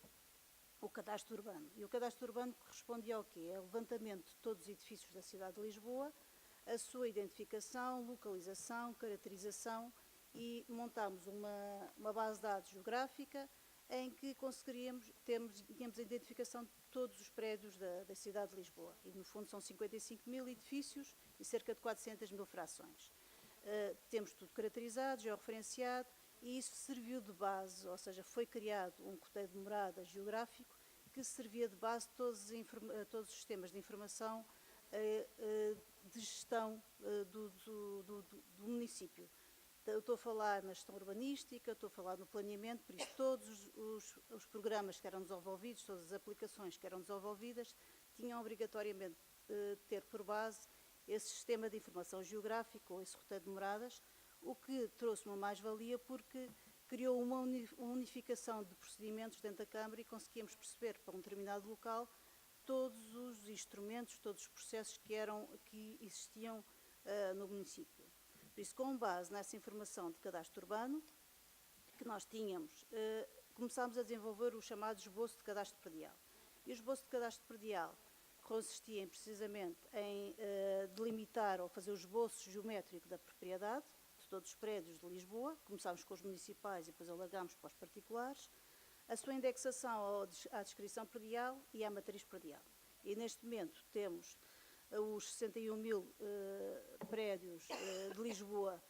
E: o cadastro urbano. E o cadastro urbano correspondia ao quê? É o levantamento de todos os edifícios da cidade de Lisboa, a sua identificação, localização, caracterização e montámos uma base de dados geográfica em que tínhamos a identificação de todos os prédios da cidade de Lisboa. E, no fundo, são 55 mil edifícios e cerca de 400 mil frações. Temos tudo caracterizado, georreferenciado, e isso serviu de base, ou seja, foi criado um roteiro de morada geográfico que servia de base a todos os sistemas de informação de gestão do município. Eu estou a falar na gestão urbanística, estou a falar no planeamento, por isso todos os programas que eram desenvolvidos, todas as aplicações que eram desenvolvidas, tinham obrigatoriamente de ter por base esse sistema de informação geográfica ou esse roteiro de moradas, o que trouxe uma mais-valia porque criou uma unificação de procedimentos dentro da Câmara e conseguíamos perceber para um determinado local todos os instrumentos, todos os processos que existiam no município. Por isso, com base nessa informação de cadastro urbano que nós tínhamos, começámos a desenvolver o chamado esboço de cadastro predial. E o esboço de cadastro predial consistia precisamente em delimitar ou fazer o esboço geométrico da propriedade de todos os prédios de Lisboa. Começámos com os municipais e depois alargámos para os particulares, a sua indexação à descrição predial e à matriz predial. E neste momento temos os 61 mil prédios de Lisboa,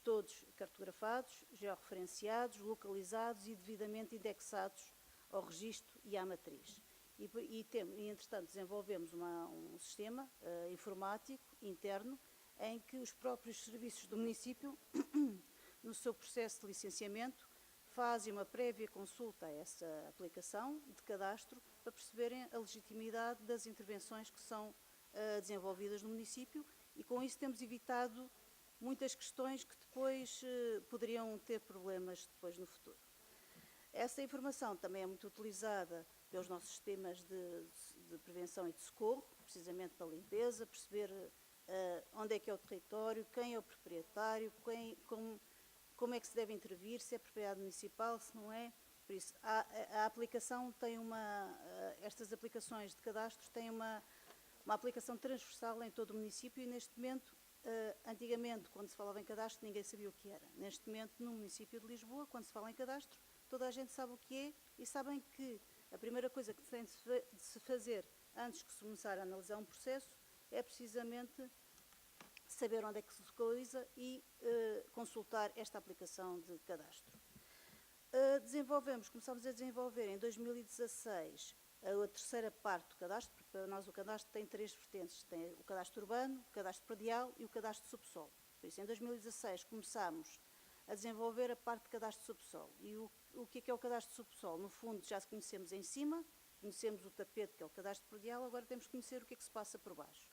E: todos cartografados, georreferenciados, localizados e devidamente indexados ao registro e à matriz. E entretanto, desenvolvemos um sistema informático interno em que os próprios serviços do município, no seu processo de licenciamento, fazem uma prévia consulta a essa aplicação de cadastro para perceberem a legitimidade das intervenções que são desenvolvidas no município e com isso temos evitado muitas questões que depois poderiam ter problemas depois no futuro. Essa informação também é muito utilizada pelos nossos sistemas de prevenção e de socorro, precisamente da limpeza, perceber onde é que é o território, quem é o proprietário, como é que se deve intervir, se é propriedade municipal, se não é. Por isso, a aplicação tem estas aplicações de cadastros têm uma aplicação transversal em todo o município e neste momento, antigamente, quando se falava em cadastro, ninguém sabia o que era. Neste momento, no município de Lisboa, quando se fala em cadastro, toda a gente sabe o que é e sabem que a primeira coisa que tem de se fazer antes de se começar a analisar um processo é precisamente saber onde é que se localiza e consultar esta aplicação de cadastro. Começámos a desenvolver em 2016 a terceira parte do cadastro, porque para nós o cadastro tem 3 vertentes, tem o cadastro urbano, o cadastro predial e o cadastro de subsolo. Por isso, em 2016 começámos a desenvolver a parte de cadastro de subsolo. E o que é o cadastro de subsolo? No fundo, já se conhecemos em cima, conhecemos o tapete, que é o cadastro predial, agora temos que conhecer o que é que se passa por baixo.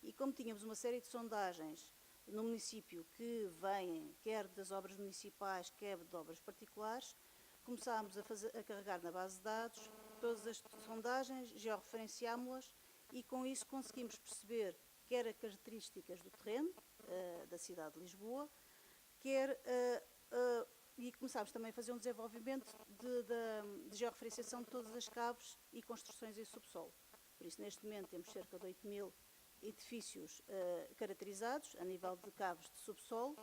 E: E como tínhamos uma série de sondagens no município que vêm, quer das obras municipais, quer de obras particulares, começámos a carregar na base de dados todas as sondagens, georreferenciámos-las e com isso conseguimos perceber quer as características do terreno da cidade de Lisboa, e começámos também a fazer um desenvolvimento de georreferenciação de todas as caves e construções em subsolo. Por isso, neste momento, temos cerca de 8.000 edifícios caracterizados a nível de caves de subsolo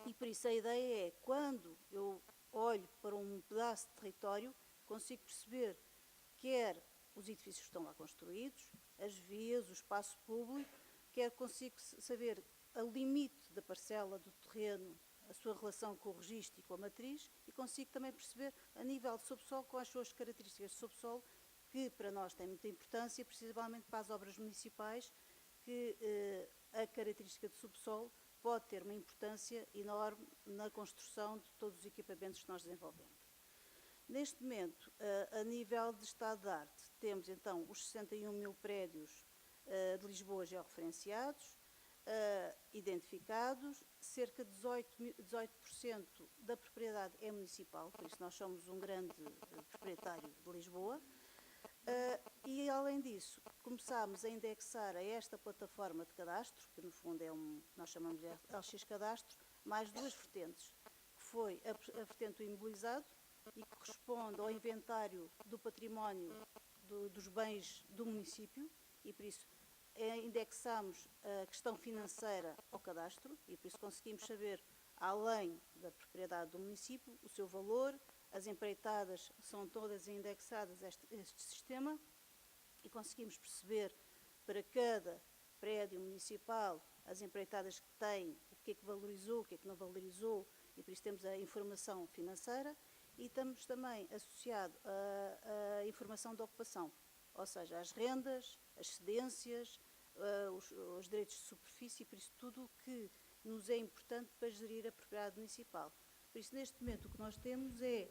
E: e, por isso, a ideia é, quando eu olho para um pedaço de território, consigo perceber quer os edifícios que estão lá construídos, as vias, o espaço público, quer consigo saber o limite da parcela do terreno, a sua relação com o registro e com a matriz, e consigo também perceber, a nível de subsolo, quais são as características de subsolo, que para nós têm muita importância, principalmente para as obras municipais, que a característica de subsolo pode ter uma importância enorme na construção de todos os equipamentos que nós desenvolvemos. Neste momento, a nível de estado de arte, temos então os 61.000 prédios de Lisboa georreferenciados, identificados, cerca de 18% da propriedade é municipal, por isso nós somos um grande proprietário de Lisboa, e além disso, começámos a indexar a esta plataforma de cadastro, que no fundo nós chamamos de LX Cadastro, mais 2 vertentes, que foi a vertente do imobilizado, e que corresponde ao inventário do património dos bens do município, e por isso indexamos a questão financeira ao cadastro, e por isso conseguimos saber, além da propriedade do município, o seu valor, as empreitadas são todas indexadas a este sistema, e conseguimos perceber para cada prédio municipal as empreitadas que tem, o que é que valorizou, o que é que não valorizou, e por isso temos a informação financeira, e estamos também associado à informação de ocupação, ou seja, as rendas, as cedências, os direitos de superfície, por isso tudo o que nos é importante para gerir a propriedade municipal. Por isso, neste momento, o que nós temos é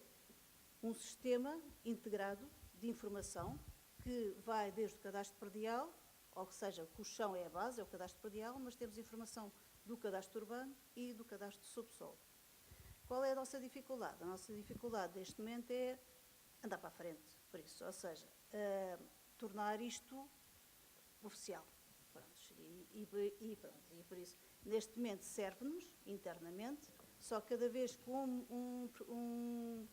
E: um sistema integrado de informação que vai desde o cadastro predial, ou seja, o chão é a base, é o cadastro predial, mas temos informação do cadastro urbano e do cadastro de subsolo. Qual é a nossa dificuldade? A nossa dificuldade neste momento é andar para a frente, por isso, ou seja, tornar isto oficial. Pronto, e por isso, neste momento serve-nos internamente, só cada vez que um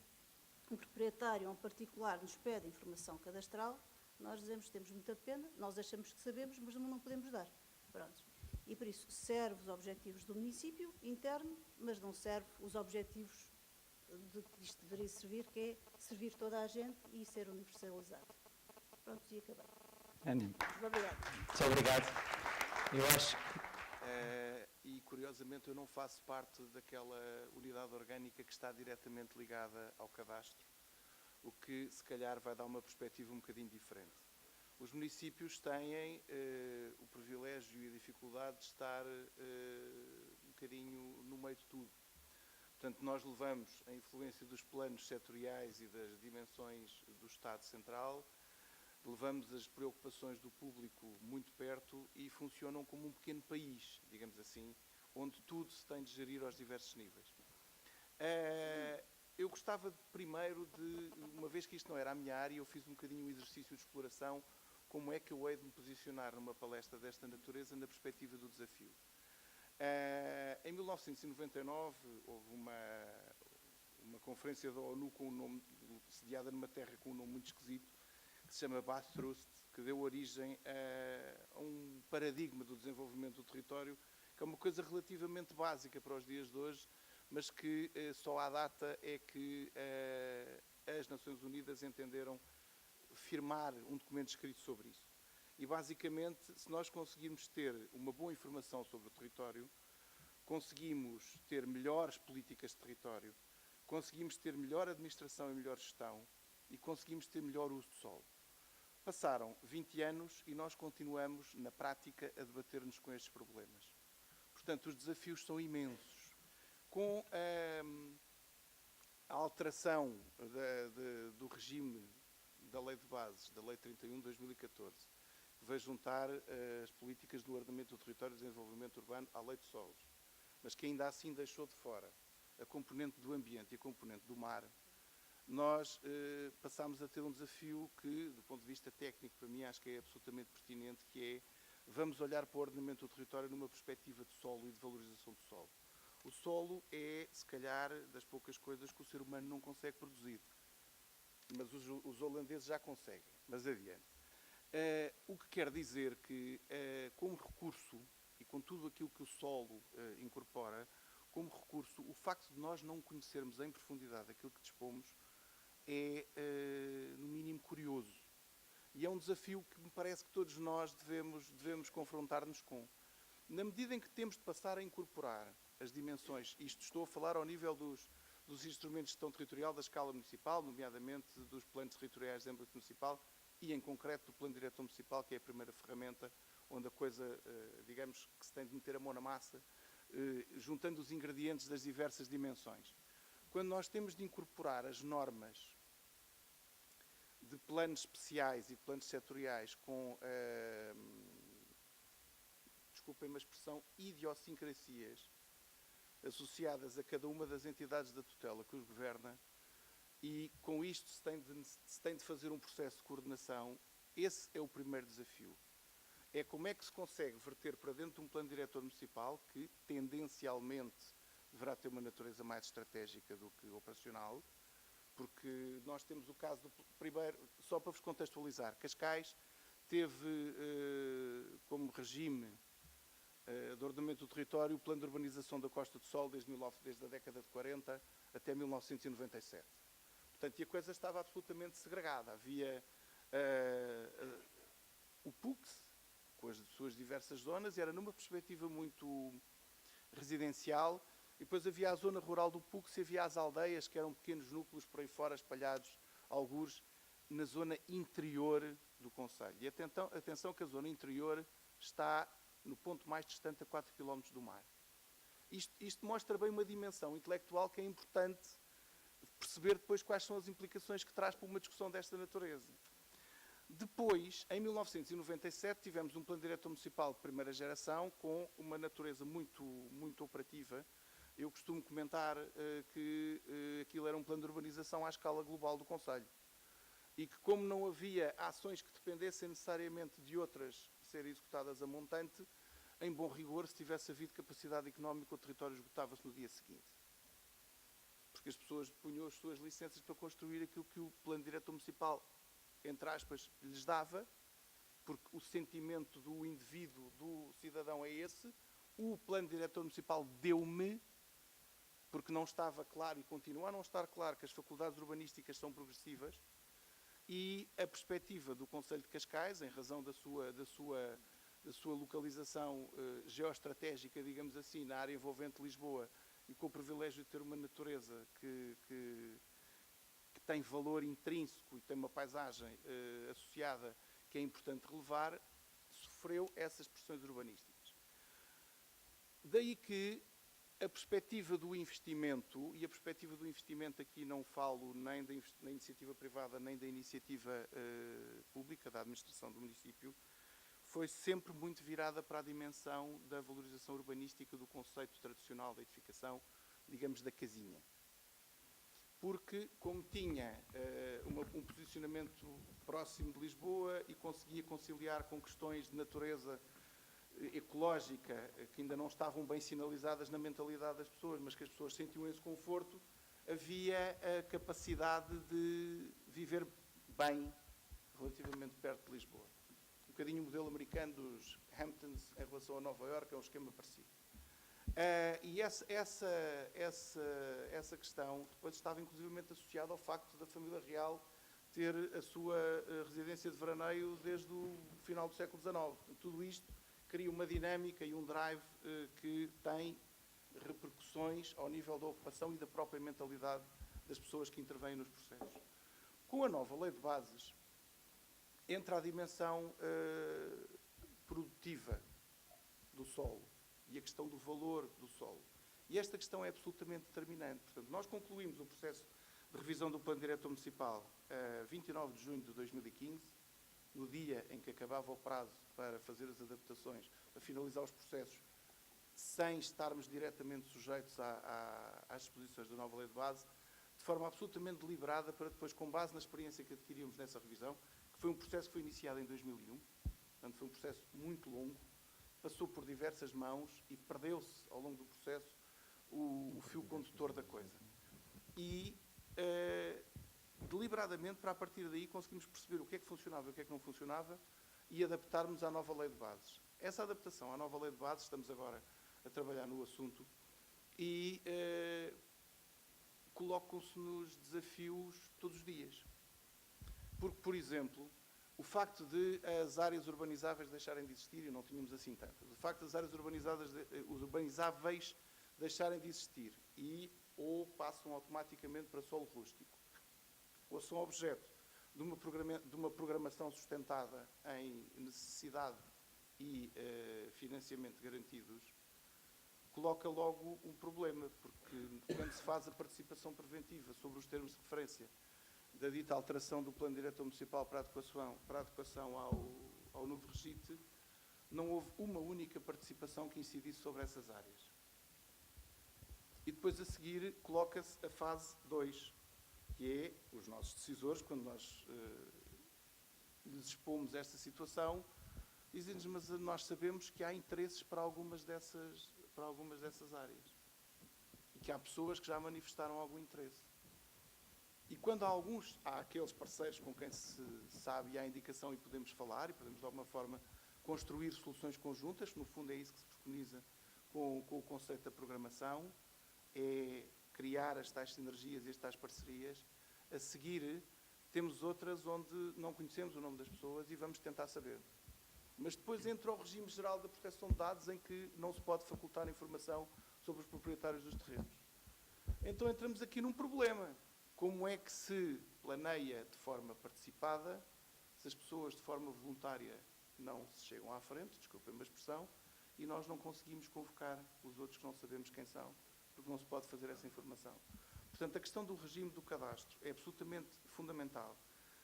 E: proprietário ou um particular nos pede informação cadastral, nós dizemos que temos muita pena, nós achamos que sabemos, mas não podemos dar. Pronto. E por isso serve os objetivos do município interno, mas não serve os objetivos de que isto deveria servir, que é servir toda a gente e ser universalizado. Pronto, e acabei.
A: Ana,
E: Muito obrigada.
A: muito obrigado. Eu acho que...
F: E, curiosamente, eu não faço parte daquela unidade orgânica que está diretamente ligada ao cadastro, o que, se calhar, vai dar uma perspectiva um bocadinho diferente. Os municípios têm o privilégio e a dificuldade de estar um bocadinho no meio de tudo. Portanto, nós levamos a influência dos planos setoriais e das dimensões do Estado Central, levamos as preocupações do público muito perto e funcionam como um pequeno país, digamos assim, onde tudo se tem de gerir aos diversos níveis. Eu gostava primeiro de, uma vez que isto não era a minha área, eu fiz um bocadinho o exercício de exploração como é que eu hei de me posicionar numa palestra desta natureza na perspectiva do desafio. Em 1999 houve uma conferência da ONU com um nome, sediada numa terra com um nome muito esquisito, que se chama Bathurst, que deu origem a um paradigma do desenvolvimento do território, que é uma coisa relativamente básica para os dias de hoje, mas que só à data é que as Nações Unidas entenderam firmar um documento escrito sobre isso. E, basicamente, se nós conseguirmos ter uma boa informação sobre o território, conseguimos ter melhores políticas de território, conseguimos ter melhor administração e melhor gestão e conseguimos ter melhor uso do solo. Passaram 20 anos e nós continuamos, na prática, a debater-nos com estes problemas. Portanto, os desafios são imensos. Com a alteração do regime da Lei de Bases, da Lei 31 de 2014, que vai juntar as políticas do ordenamento do território e desenvolvimento urbano à Lei de Solos, mas que ainda assim deixou de fora a componente do ambiente e a componente do mar, nós passámos a ter um desafio que, do ponto de vista técnico, para mim acho que é absolutamente pertinente, que é, vamos olhar para o ordenamento do território numa perspectiva de solo e de valorização do solo. O solo é, se calhar, das poucas coisas que o ser humano não consegue produzir, mas os holandeses já conseguem, mas adiante. O que quer dizer que, como recurso, e com tudo aquilo que o solo incorpora, como recurso, o facto de nós não conhecermos em profundidade aquilo que dispomos é, no mínimo, curioso. E é um desafio que me parece que todos nós devemos confrontar-nos com. Na medida em que temos de passar a incorporar as dimensões, isto estou a falar ao nível dos instrumentos de gestão territorial da escala municipal, nomeadamente dos planos territoriais de âmbito municipal e, em concreto, do plano diretor municipal, que é a primeira ferramenta onde a coisa, digamos, que se tem de meter a mão na massa, juntando os ingredientes das diversas dimensões. Quando nós temos de incorporar as normas de planos especiais e de planos setoriais com, desculpem-me a expressão, idiosincrasias associadas a cada uma das entidades da tutela que os governa, e com isto se tem de fazer um processo de coordenação, esse é o primeiro desafio. É como é que se consegue verter para dentro de um plano diretor municipal que, tendencialmente, deverá ter uma natureza mais estratégica do que operacional, porque nós temos o caso do primeiro, só para vos contextualizar, Cascais teve como regime de ordenamento do território o plano de urbanização da Costa do Sol desde a década de 40 até 1997. Portanto, e a coisa estava absolutamente segregada. Havia o PUCS, com as suas diversas zonas, e era numa perspectiva muito residencial, e depois havia a zona rural do PUCS e havia as aldeias, que eram pequenos núcleos por aí fora, espalhados, algures, na zona interior do concelho. E atenção que a zona interior está no ponto mais distante a 4 km do mar. Isto mostra bem uma dimensão intelectual que é importante perceber depois quais são as implicações que traz para uma discussão desta natureza. Depois, em 1997, tivemos um plano diretor municipal de primeira geração com uma natureza muito, muito operativa. Eu costumo comentar que aquilo era um plano de urbanização à escala global do concelho. E que, como não havia ações que dependessem necessariamente de outras serem executadas a montante, em bom rigor, se tivesse havido capacidade económica, o território esgotava-se no dia seguinte. Porque as pessoas punham as suas licenças para construir aquilo que o plano diretor municipal, entre aspas, lhes dava, porque o sentimento do indivíduo, do cidadão é esse. O plano diretor municipal deu-me, porque não estava claro e continua a não estar claro que as faculdades urbanísticas são progressivas, e a perspectiva do Concelho de Cascais, em razão da sua localização geoestratégica, digamos assim, na área envolvente Lisboa, e com o privilégio de ter uma natureza que tem valor intrínseco e tem uma paisagem associada que é importante relevar, sofreu essas pressões urbanísticas. Daí que a perspectiva do investimento, e a perspectiva do investimento aqui não falo nem da iniciativa privada nem da iniciativa pública, da administração do município, foi sempre muito virada para a dimensão da valorização urbanística do conceito tradicional da edificação, digamos, da casinha. porque, como tinha um posicionamento próximo de Lisboa e conseguia conciliar com questões de natureza ecológica que ainda não estavam bem sinalizadas na mentalidade das pessoas, mas que as pessoas sentiam esse conforto, havia a capacidade de viver bem relativamente perto de Lisboa. Um bocadinho o modelo americano dos Hamptons em relação a Nova Iorque é um esquema parecido. E essa questão depois estava inclusivamente associada ao facto da família real ter a sua residência de veraneio desde o final do século XIX. Tudo isto cria uma dinâmica e um drive que tem repercussões ao nível da ocupação e da própria mentalidade das pessoas que intervêm nos processos. Com a nova lei de bases, entra a dimensão produtiva do solo e a questão do valor do solo. E esta questão é absolutamente determinante. Portanto, nós concluímos o processo de revisão do Plano Diretor Municipal a 29 de junho de 2015, no dia em que acabava o prazo para fazer as adaptações, para finalizar os processos, sem estarmos diretamente sujeitos às disposições da nova lei de base, de forma absolutamente deliberada, para depois, com base na experiência que adquirimos nessa revisão, que foi um processo que foi iniciado em 2001, portanto foi um processo muito longo, passou por diversas mãos e perdeu-se ao longo do processo o fio condutor da coisa. E, deliberadamente, para a partir daí, conseguimos perceber o que é que funcionava e o que é que não funcionava e adaptarmos à nova lei de bases. Essa adaptação à nova lei de bases, estamos agora a trabalhar no assunto e colocam-se-nos desafios todos os dias. Porque, por exemplo, o facto de as áreas urbanizáveis deixarem de existir, e não tínhamos assim tantas, o facto das áreas urbanizáveis deixarem de existir e ou passam automaticamente para solo rústico, ou são objeto de uma programação sustentada em necessidade e financiamento garantidos, coloca logo um problema, porque quando se faz a participação preventiva sobre os termos de referência da dita alteração do Plano Diretor Municipal para a adequação ao novo regime, não houve uma única participação que incidisse sobre essas áreas. E depois, a seguir, coloca-se a fase 2, que é os nossos decisores, quando nós lhes expomos esta situação, dizem-nos, mas nós sabemos que há interesses para algumas dessas áreas. E que há pessoas que já manifestaram algum interesse. E quando há aqueles parceiros com quem se sabe e há indicação e podemos falar, e podemos de alguma forma construir soluções conjuntas, no fundo é isso que se preconiza com o conceito da programação, é criar as tais sinergias e as tais parcerias. A seguir, temos outras onde não conhecemos o nome das pessoas e vamos tentar saber. Mas depois entra o regime geral da proteção de dados, em que não se pode facultar informação sobre os proprietários dos terrenos. Então entramos aqui num problema. Como é que se planeia de forma participada, se as pessoas de forma voluntária não se chegam à frente, desculpem-me a expressão, e nós não conseguimos convocar os outros que não sabemos quem são, porque não se pode fazer essa informação. Portanto, a questão do regime do cadastro é absolutamente fundamental.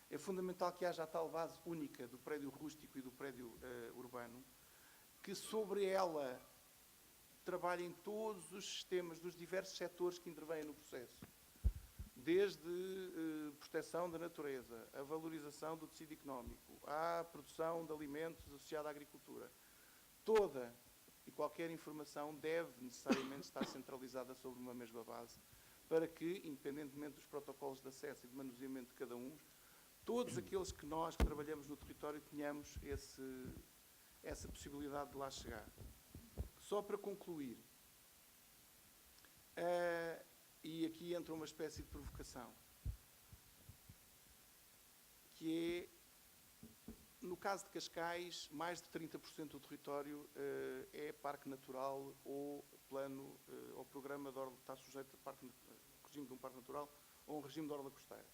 F: É fundamental que haja a tal base única do prédio rústico e do prédio urbano, que sobre ela trabalhem todos os sistemas dos diversos setores que intervêm no processo. Desde proteção da natureza, a valorização do tecido económico, à produção de alimentos associada à agricultura. Toda e qualquer informação deve necessariamente estar centralizada sobre uma mesma base, para que, independentemente dos protocolos de acesso e de manuseamento de cada um, todos aqueles que nós que trabalhamos no território tenhamos essa possibilidade de lá chegar. Só para concluir, e aqui entra uma espécie de provocação, que é, no caso de Cascais, mais de 30% do território é parque natural ou plano, ou programa de orla, está sujeito a regime de um parque natural ou um regime de orla costeira.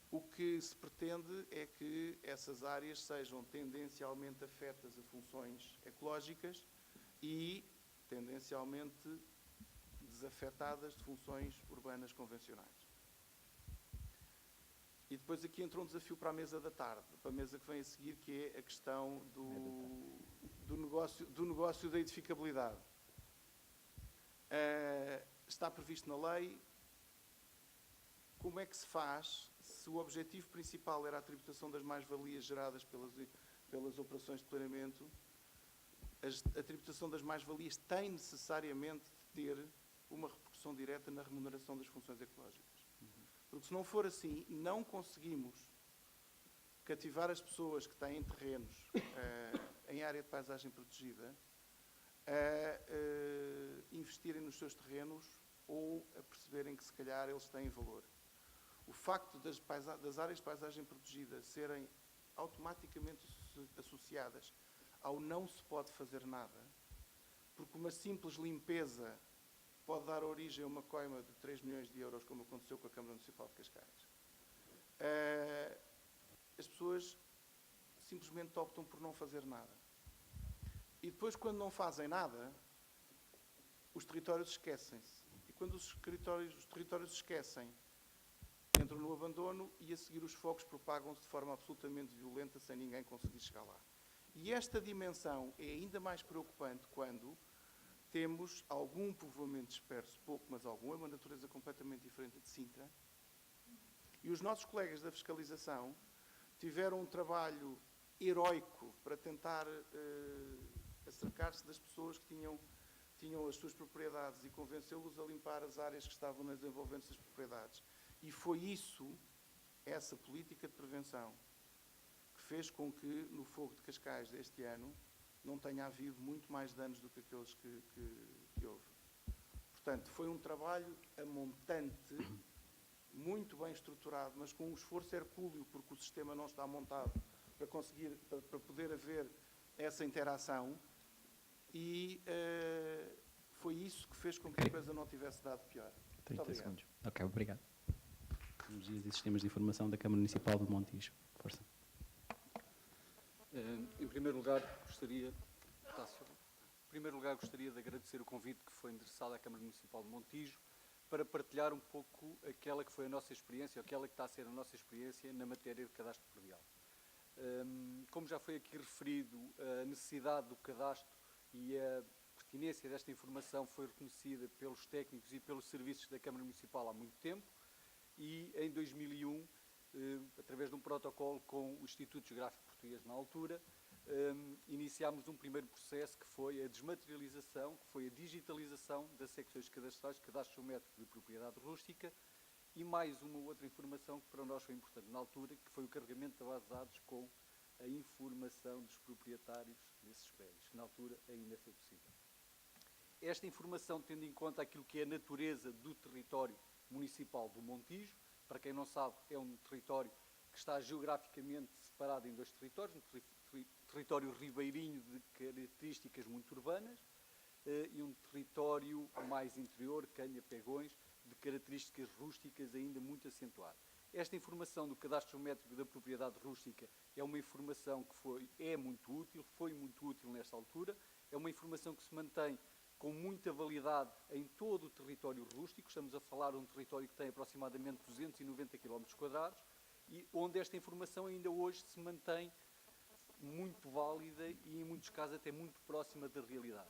F: O que se pretende é que essas áreas sejam tendencialmente afetas a funções ecológicas e tendencialmente desafetadas de funções urbanas convencionais. E depois aqui entra um desafio para a mesa da tarde, para a mesa que vem a seguir, que é a questão do negócio da edificabilidade. Está previsto na lei como é que se faz se o objetivo principal era a tributação das mais-valias geradas pelas operações de planeamento? A tributação das mais-valias tem necessariamente de ter uma repercussão direta na remuneração das funções ecológicas. Porque se não for assim, não conseguimos cativar as pessoas que têm terrenos em área de paisagem protegida a investirem nos seus terrenos ou a perceberem que se calhar eles têm valor. O facto das áreas de paisagem protegida serem automaticamente associadas ao não se pode fazer nada, porque uma simples limpeza pode dar origem a uma coima de 3 milhões de euros, como aconteceu com a Câmara Municipal de Cascais. As pessoas simplesmente optam por não fazer nada. E depois, quando não fazem nada, os territórios esquecem-se. E quando os territórios esquecem, entram no abandono e a seguir os fogos propagam-se de forma absolutamente violenta sem ninguém conseguir chegar lá. E esta dimensão é ainda mais preocupante quando temos algum povoamento disperso, pouco, mas algum, é uma natureza completamente diferente de Sintra. E os nossos colegas da fiscalização tiveram um trabalho heroico para tentar acercar-se das pessoas que tinham as suas propriedades e convencê-los a limpar as áreas que estavam nas envolventes das propriedades. E foi isso, essa política de prevenção, que fez com que no fogo de Cascais deste ano não tenha havido muito mais danos do que aqueles que houve. Portanto, foi um trabalho a montante, muito bem estruturado, mas com um esforço hercúleo, porque o sistema não está montado para poder haver essa interação, e foi isso que fez com que a coisa não tivesse dado pior.
A: 30 segundos. Ok, obrigado. Tecnologias e sistemas de informação da Câmara Municipal de Montijo. Força.
G: Em primeiro lugar, gostaria de agradecer o convite que foi endereçado à Câmara Municipal de Montijo para partilhar um pouco aquela que foi a nossa experiência, aquela que está a ser a nossa experiência na matéria de cadastro predial. Como já foi aqui referido, a necessidade do cadastro e a pertinência desta informação foi reconhecida pelos técnicos e pelos serviços da Câmara Municipal há muito tempo e em 2001, através de um protocolo com o Instituto Geográfico Português na altura, iniciámos um primeiro processo que foi a desmaterialização, que foi a digitalização das secções cadastrais, cadastro geométrico de propriedade rústica e mais uma outra informação que para nós foi importante na altura, que foi o carregamento da base de dados com a informação dos proprietários desses prédios, que na altura ainda foi possível. Esta informação, tendo em conta aquilo que é a natureza do território municipal do Montijo, para quem não sabe, é um território que está geograficamente separado em dois territórios, um território ribeirinho de características muito urbanas e um território mais interior, Canha-Pegões, de características rústicas ainda muito acentuadas. Esta informação do cadastro geométrico da propriedade rústica é uma informação que foi muito útil nesta altura, é uma informação que se mantém com muita validade em todo o território rústico. Estamos a falar de um território que tem aproximadamente 290 km², e onde esta informação ainda hoje se mantém muito válida e, em muitos casos, até muito próxima da realidade.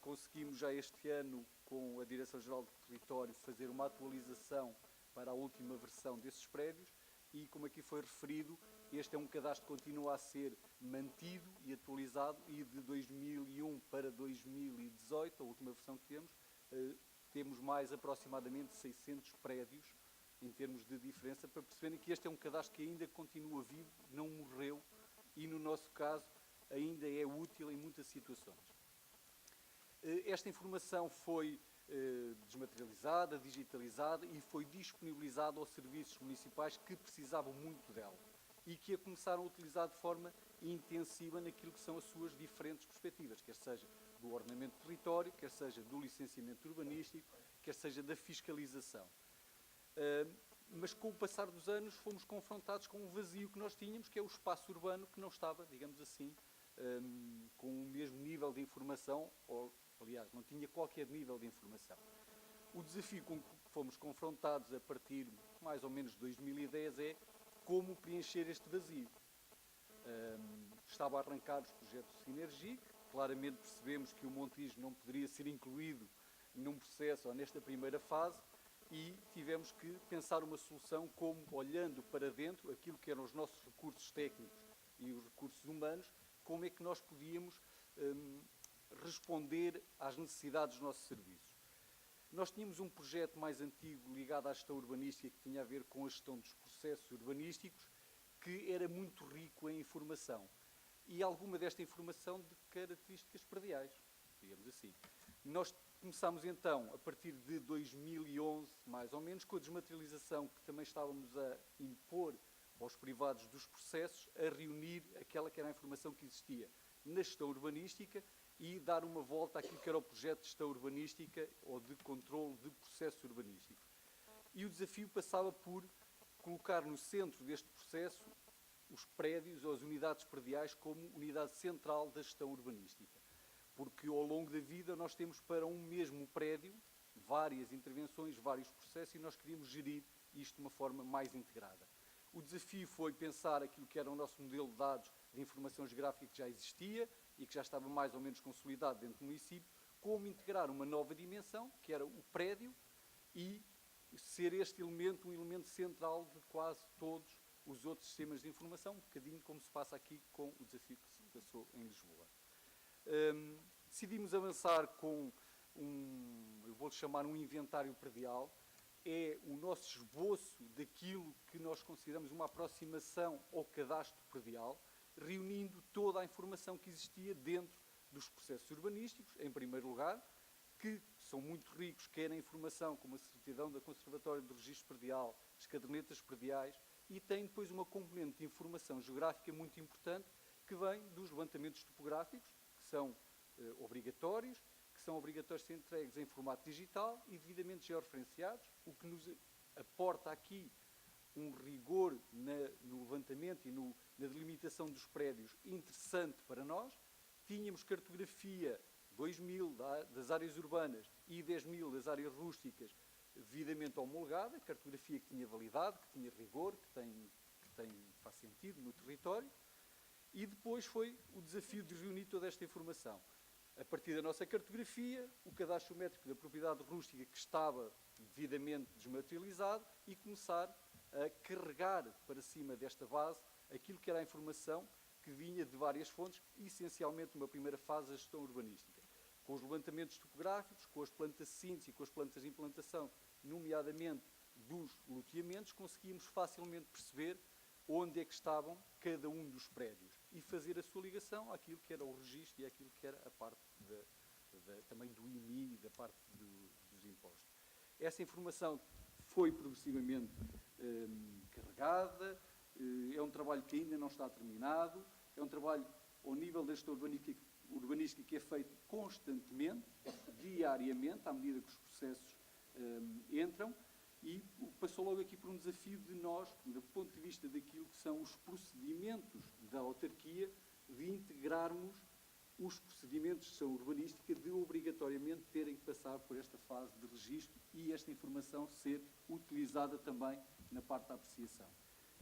G: Conseguimos já este ano, com a Direção-Geral do Território, fazer uma atualização para a última versão desses prédios e, como aqui foi referido, este é um cadastro que continua a ser mantido e atualizado, e de 2001 para 2018, a última versão que temos mais aproximadamente 600 prédios em termos de diferença, para perceberem que este é um cadastro que ainda continua vivo, não morreu e, no nosso caso, ainda é útil em muitas situações. Esta informação foi desmaterializada, digitalizada e foi disponibilizada aos serviços municipais que precisavam muito dela e que a começaram a utilizar de forma intensiva naquilo que são as suas diferentes perspectivas, quer seja do ordenamento do território, quer seja do licenciamento urbanístico, quer seja da fiscalização. Mas com o passar dos anos fomos confrontados com um vazio que nós tínhamos, que é o espaço urbano, que não estava, digamos assim, com o mesmo nível de informação, ou, aliás, não tinha qualquer nível de informação. O desafio com que fomos confrontados a partir mais ou menos de 2010 é como preencher este vazio. Estava a arrancar os projetos de Sinergia, claramente percebemos que o Montijo não poderia ser incluído num processo ou nesta primeira fase, e tivemos que pensar uma solução como, olhando para dentro, aquilo que eram os nossos recursos técnicos e os recursos humanos, como é que nós podíamos responder às necessidades dos nossos serviços. Nós tínhamos um projeto mais antigo ligado à gestão urbanística que tinha a ver com a gestão dos processos urbanísticos, que era muito rico em informação. E alguma desta informação de características prediais, digamos assim. Nós começámos então, a partir de 2011, mais ou menos, com a desmaterialização que também estávamos a impor aos privados dos processos, a reunir aquela que era a informação que existia na gestão urbanística e dar uma volta àquilo que era o projeto de gestão urbanística ou de controle de processos urbanísticos. E o desafio passava por colocar no centro deste processo os prédios ou as unidades prediais como unidade central da gestão urbanística. Porque ao longo da vida nós temos para um mesmo prédio várias intervenções, vários processos e nós queríamos gerir isto de uma forma mais integrada. O desafio foi pensar aquilo que era o nosso modelo de dados de informação geográfica que já existia e que já estava mais ou menos consolidado dentro do município, como integrar uma nova dimensão, que era o prédio, e ser este elemento um elemento central de quase todos os outros sistemas de informação, um bocadinho como se passa aqui com o desafio que se passou em Lisboa. Decidimos avançar com eu vou-lhe chamar um inventário predial, é o nosso esboço daquilo que nós consideramos uma aproximação ao cadastro predial, reunindo toda a informação que existia dentro dos processos urbanísticos, em primeiro lugar, que são muito ricos, quer a informação como a certidão da Conservatória do Registro Predial, as cadernetas prediais, e tem depois uma componente de informação geográfica muito importante que vem dos levantamentos topográficos, que são obrigatórios, que são obrigatórios de ser entregues em formato digital e devidamente georreferenciados, o que nos aporta aqui um rigor no levantamento e na delimitação dos prédios interessante para nós. Tínhamos cartografia 2000 das áreas urbanas e 10.000 das áreas rústicas devidamente homologada, cartografia que tinha validade, que tinha rigor, faz sentido no território, e depois foi o desafio de reunir toda esta informação. A partir da nossa cartografia, o cadastro métrico da propriedade rústica que estava devidamente desmaterializado e começar a carregar para cima desta base aquilo que era a informação que vinha de várias fontes, essencialmente numa primeira fase a gestão urbanística. Com os levantamentos topográficos, com as plantas de síntese e com as plantas de implantação, nomeadamente dos loteamentos, conseguíamos facilmente perceber onde é que estavam cada um dos prédios e fazer a sua ligação àquilo que era o registro e àquilo que era a parte também do IMI e da parte dos impostos. Essa informação foi progressivamente carregada, é um trabalho que ainda não está terminado, é um trabalho ao nível da gestão urbanística que é feito constantemente, diariamente, à medida que os processos entram, e passou logo aqui por um desafio de nós, do ponto de vista daquilo que são os procedimentos da autarquia, de integrarmos os procedimentos de gestão urbanística, de obrigatoriamente terem que passar por esta fase de registro e esta informação ser utilizada também na parte da apreciação.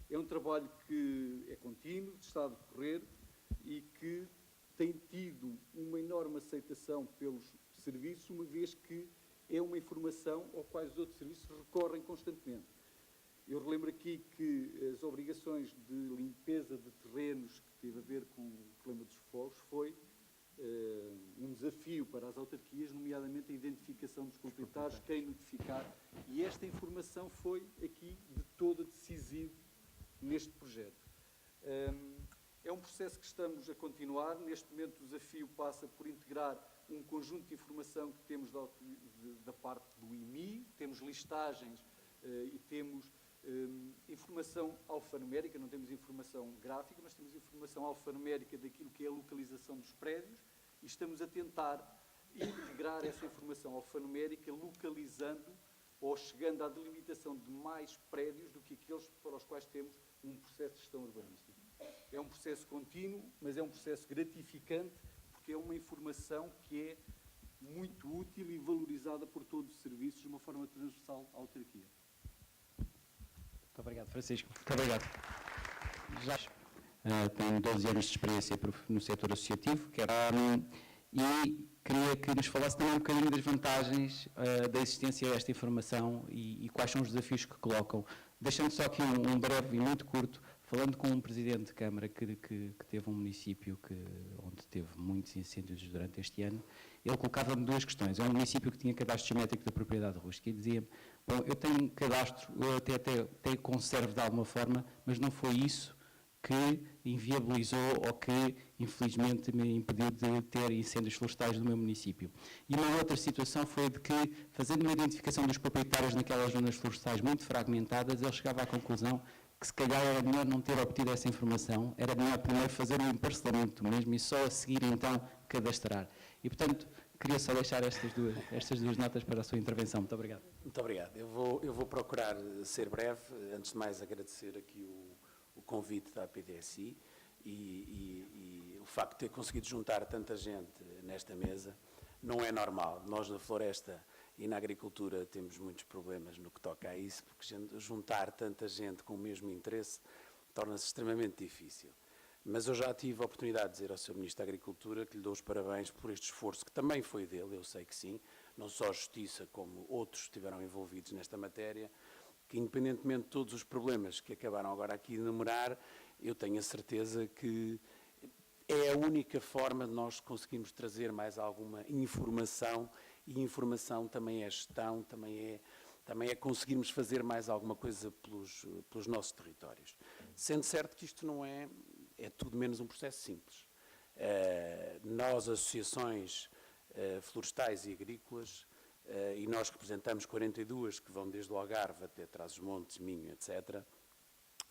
G: É um trabalho que é contínuo, está a decorrer e que tem tido uma enorme aceitação pelos serviços, uma vez que é uma informação ao qual os outros serviços recorrem constantemente. Eu relembro aqui que as obrigações de limpeza de terrenos que teve a ver com o problema dos fogos foi um desafio para as autarquias, nomeadamente a identificação dos proprietários, quem notificar, e esta informação foi aqui de todo decisivo neste projeto. É um processo que estamos a continuar. Neste momento o desafio passa por integrar um conjunto de informação que temos da parte do IMI, temos listagens e temos informação alfanumérica, não temos informação gráfica, mas temos informação alfanumérica daquilo que é a localização dos prédios e estamos a tentar integrar essa informação alfanumérica localizando ou chegando à delimitação de mais prédios do que aqueles para os quais temos um processo de gestão urbanística. É um processo contínuo, mas é um processo gratificante, porque é uma informação que é muito útil e valorizada por todos os serviços de uma forma transversal à autarquia.
A: Muito obrigado, Francisco. Muito obrigado. Já tenho 12 anos de experiência no setor associativo e queria que nos falasse também um bocadinho das vantagens da existência desta informação e quais são os desafios que colocam. Deixando só aqui um breve e muito curto, falando com um presidente de Câmara que teve um município onde teve muitos incêndios durante este ano, ele colocava-me duas questões. É um município que tinha cadastro geométrico da propriedade rústica e dizia-me, bom, eu tenho cadastro, eu até conservo de alguma forma, mas não foi isso que inviabilizou ou que, infelizmente, me impediu de ter incêndios florestais no meu município. E uma outra situação foi de que, fazendo uma identificação dos proprietários naquelas zonas florestais muito fragmentadas, ele chegava à conclusão que se calhar era melhor não ter obtido essa informação, era melhor primeiro fazer um emparcelamento mesmo e só a seguir então cadastrar. E, portanto, queria só deixar estas duas notas para a sua intervenção. Muito obrigado.
H: Muito obrigado. Eu vou procurar ser breve. Antes de mais, agradecer aqui o convite da PDSI e o facto de ter conseguido juntar tanta gente nesta mesa. Não é normal. Nós, na floresta e na agricultura, temos muitos problemas no que toca a isso, porque juntar tanta gente com o mesmo interesse torna-se extremamente difícil. Mas eu já tive a oportunidade de dizer ao Sr. Ministro da Agricultura que lhe dou os parabéns por este esforço, que também foi dele, eu sei que sim, não só a Justiça como outros estiveram envolvidos nesta matéria, que independentemente de todos os problemas que acabaram agora aqui de enumerar, eu tenho a certeza que é a única forma de nós conseguirmos trazer mais alguma informação, e informação também é gestão, também é conseguirmos fazer mais alguma coisa pelos nossos territórios. Sendo certo que isto não é tudo menos um processo simples. Nós, associações florestais e agrícolas, e nós representamos 42, que vão desde o Algarve até Trás-os-Montes, Minho, etc.,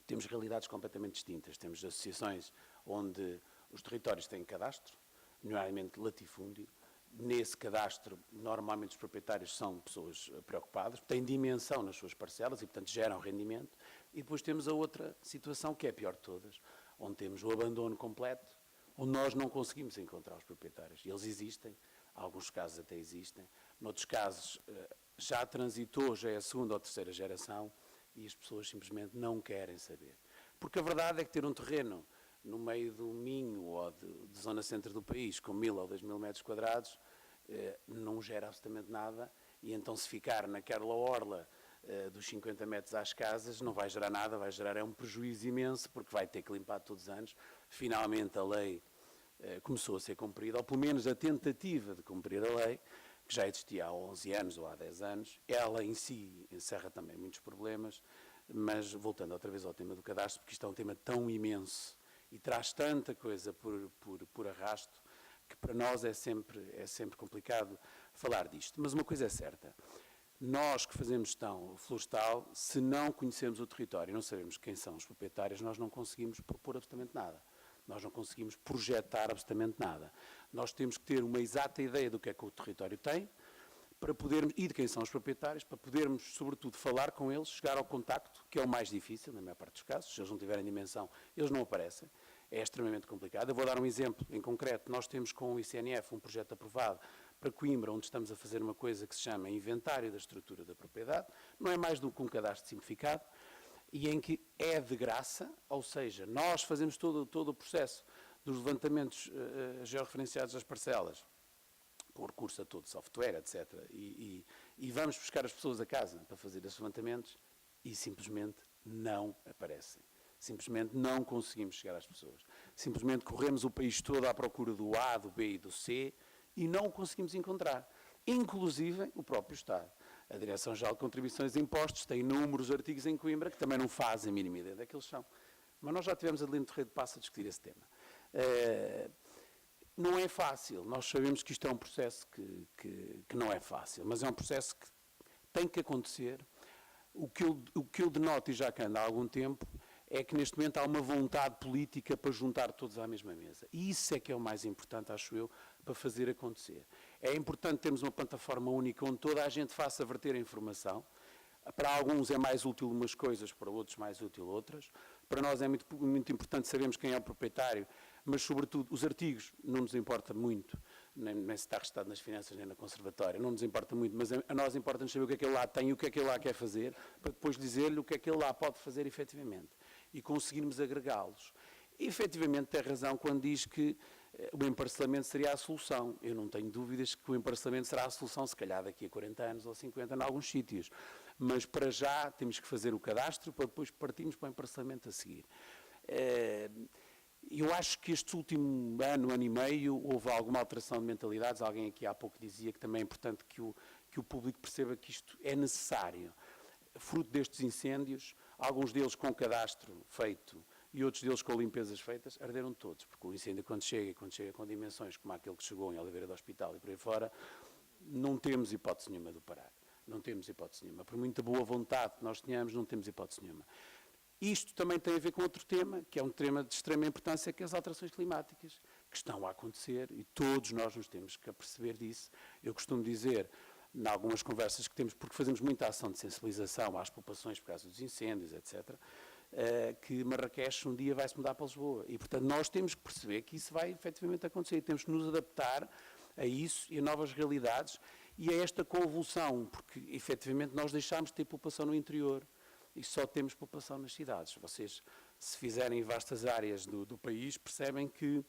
H: temos realidades completamente distintas. Temos associações onde os territórios têm cadastro, nomeadamente latifúndio. Nesse cadastro, normalmente os proprietários são pessoas preocupadas, têm dimensão nas suas parcelas e, portanto, geram rendimento. E depois temos a outra situação, que é a pior de todas, onde temos o abandono completo, onde nós não conseguimos encontrar os proprietários. Eles existem, em alguns casos até existem, noutros casos já transitou, já é a segunda ou terceira geração, e as pessoas simplesmente não querem saber. Porque a verdade é que ter um terreno no meio do Minho ou de zona centro do país, com 1000 ou 2000 metros quadrados, não gera absolutamente nada, e então se ficar naquela orla dos 50 metros às casas, não vai gerar nada, vai gerar um prejuízo imenso, porque vai ter que limpar todos os anos. Finalmente a lei começou a ser cumprida, ou pelo menos a tentativa de cumprir a lei, que já existia há 11 anos ou há 10 anos. Ela em si encerra também muitos problemas, mas voltando outra vez ao tema do cadastro, porque isto é um tema tão imenso e traz tanta coisa por arrasto, que para nós é sempre complicado falar disto. Mas uma coisa é certa, nós que fazemos gestão florestal, se não conhecemos o território e não sabemos quem são os proprietários, nós não conseguimos propor absolutamente nada. Nós não conseguimos projetar absolutamente nada. Nós temos que ter uma exata ideia do que é que o território tem, para podermos, e de quem são os proprietários, para podermos, sobretudo, falar com eles, chegar ao contacto, que é o mais difícil, na maior parte dos casos. Se eles não tiverem dimensão, eles não aparecem. É extremamente complicado. Eu vou dar um exemplo em concreto. Nós temos com o ICNF um projeto aprovado para Coimbra, onde estamos a fazer uma coisa que se chama Inventário da Estrutura da Propriedade. Não é mais do que um cadastro simplificado, e em que é de graça, ou seja, nós fazemos todo o processo dos levantamentos georreferenciados das parcelas, com recurso a todo software, etc. E vamos buscar as pessoas a casa para fazer esses levantamentos e simplesmente não aparecem. Simplesmente não conseguimos chegar às pessoas. Simplesmente corremos o país todo à procura do A, do B e do C e não o conseguimos encontrar. Inclusive o próprio Estado. A Direção-Geral de Contribuições e Impostos tem inúmeros artigos em Coimbra que também não fazem a mínima ideia daqueles são. Mas nós já tivemos ali no Terreiro de Paço a discutir esse tema. Não é fácil. Nós sabemos que isto é um processo que não é fácil, mas é um processo que tem que acontecer. O que eu denoto, e já que anda há algum tempo, é que neste momento há uma vontade política para juntar todos à mesma mesa. E isso é que é o mais importante, acho eu, para fazer acontecer. É importante termos uma plataforma única onde toda a gente faça verter a informação. Para alguns é mais útil umas coisas, para outros mais útil outras. Para nós é muito importante sabermos quem é o proprietário, mas, sobretudo, os artigos não nos importa muito, nem se está registado nas finanças nem na conservatória, não nos importa muito, mas a nós importa-nos saber o que é que ele lá tem e o que é que ele lá quer fazer, para depois dizer-lhe o que é que ele lá pode fazer efetivamente e conseguirmos agregá-los. E, efetivamente, tem razão quando diz que o emparcelamento seria a solução. Eu não tenho dúvidas que o emparcelamento será a solução, se calhar daqui a 40 anos ou 50 em alguns sítios. Mas para já temos que fazer o cadastro para depois partirmos para o emparcelamento a seguir. Eu acho que este último ano e meio, houve alguma alteração de mentalidades. Alguém aqui há pouco dizia que também é importante que o público perceba que isto é necessário. Fruto destes incêndios, alguns deles com cadastro feito e outros deles com limpezas feitas, arderam todos, porque o incêndio quando chega com dimensões como aquele que chegou em Oliveira do Hospital e por aí fora, não temos hipótese nenhuma de o parar. Não temos hipótese nenhuma. Por muita boa vontade que nós tenhamos, não temos hipótese nenhuma. Isto também tem a ver com outro tema, que é um tema de extrema importância, que é as alterações climáticas, que estão a acontecer e todos nós nos temos que aperceber disso. Eu costumo dizer, em algumas conversas que temos, porque fazemos muita ação de sensibilização às populações por causa dos incêndios, etc., que Marrakech um dia vai se mudar para Lisboa. E, portanto, nós temos que perceber que isso vai efetivamente acontecer e temos que nos adaptar a isso e a novas realidades e a esta convulsão, porque, efetivamente, nós deixámos de ter população no interior e só temos população nas cidades. Vocês, se fizerem vastas áreas do país, percebem que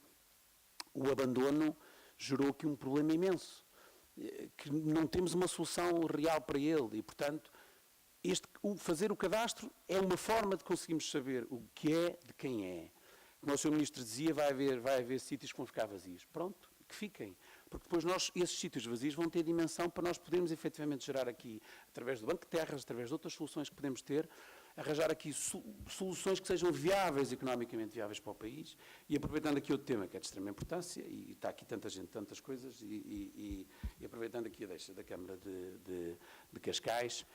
H: o abandono gerou aqui um problema imenso, que não temos uma solução real para ele e, portanto, fazer o cadastro é uma forma de conseguirmos saber o que é de quem é. Como o Sr. Ministro dizia, vai haver sítios que vão ficar vazios. Pronto, que fiquem. Porque depois esses sítios vazios vão ter dimensão para nós podermos efetivamente gerar aqui, através do Banco de Terras, através de outras soluções que podemos ter, arranjar aqui soluções que sejam viáveis, economicamente viáveis para o país. E aproveitando aqui outro tema que é de extrema importância, e está aqui tanta gente, tantas coisas, e aproveitando aqui a deixa da Câmara de Cascais,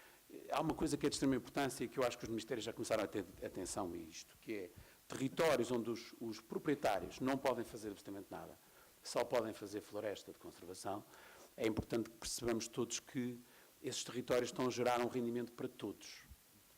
H: há uma coisa que é de extrema importância e que eu acho que os ministérios já começaram a ter atenção a isto, que é territórios onde os proprietários não podem fazer absolutamente nada, só podem fazer floresta de conservação. É importante que percebamos todos que esses territórios estão a gerar um rendimento para todos.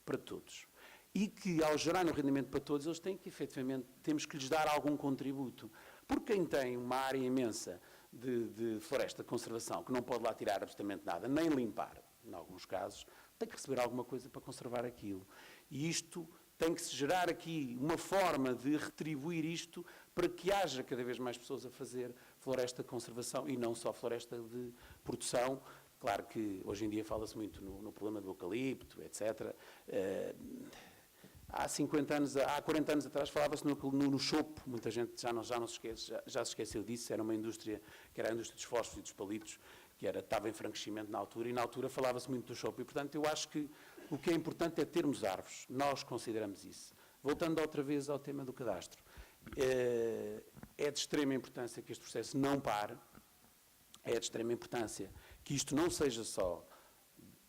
H: Para todos. E que, ao gerar um rendimento para todos, eles têm que, efetivamente, temos que lhes dar algum contributo. Porque quem tem uma área imensa de floresta de conservação, que não pode lá tirar absolutamente nada, nem limpar, em alguns casos, tem que receber alguma coisa para conservar aquilo. E isto tem que se gerar aqui uma forma de retribuir isto para que haja cada vez mais pessoas a fazer floresta de conservação e não só floresta de produção. Claro que hoje em dia fala-se muito no problema do eucalipto, etc. Há 40 anos atrás falava-se no chopo, muita gente já se esqueceu disso, era uma indústria, que era a indústria dos fósforos e dos palitos, que estava em franquecimento na altura, e na altura falava-se muito do chopo. E, portanto, eu acho que o que é importante é termos árvores. Nós consideramos isso. Voltando outra vez ao tema do cadastro, é de extrema importância que este processo não pare, é de extrema importância que isto não seja só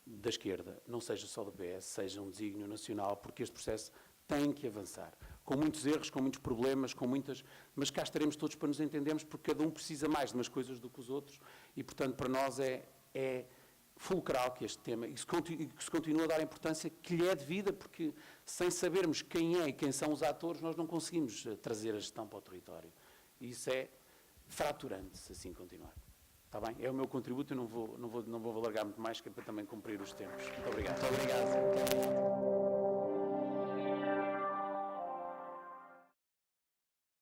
H: da esquerda, não seja só do PS, seja um desígnio nacional, porque este processo tem que avançar. Com muitos erros, com muitos problemas, mas cá estaremos todos para nos entendermos, porque cada um precisa mais de umas coisas do que os outros, e, portanto, para nós é fulcral que este tema, e que se continue a dar a importância que lhe é devida, porque sem sabermos quem é e quem são os atores, nós não conseguimos trazer a gestão para o território. E isso é fraturante, se assim continuar. Está bem? É o meu contributo, eu não vou alargar muito mais, que é para também cumprir os tempos. Muito obrigado.
A: Muito obrigado.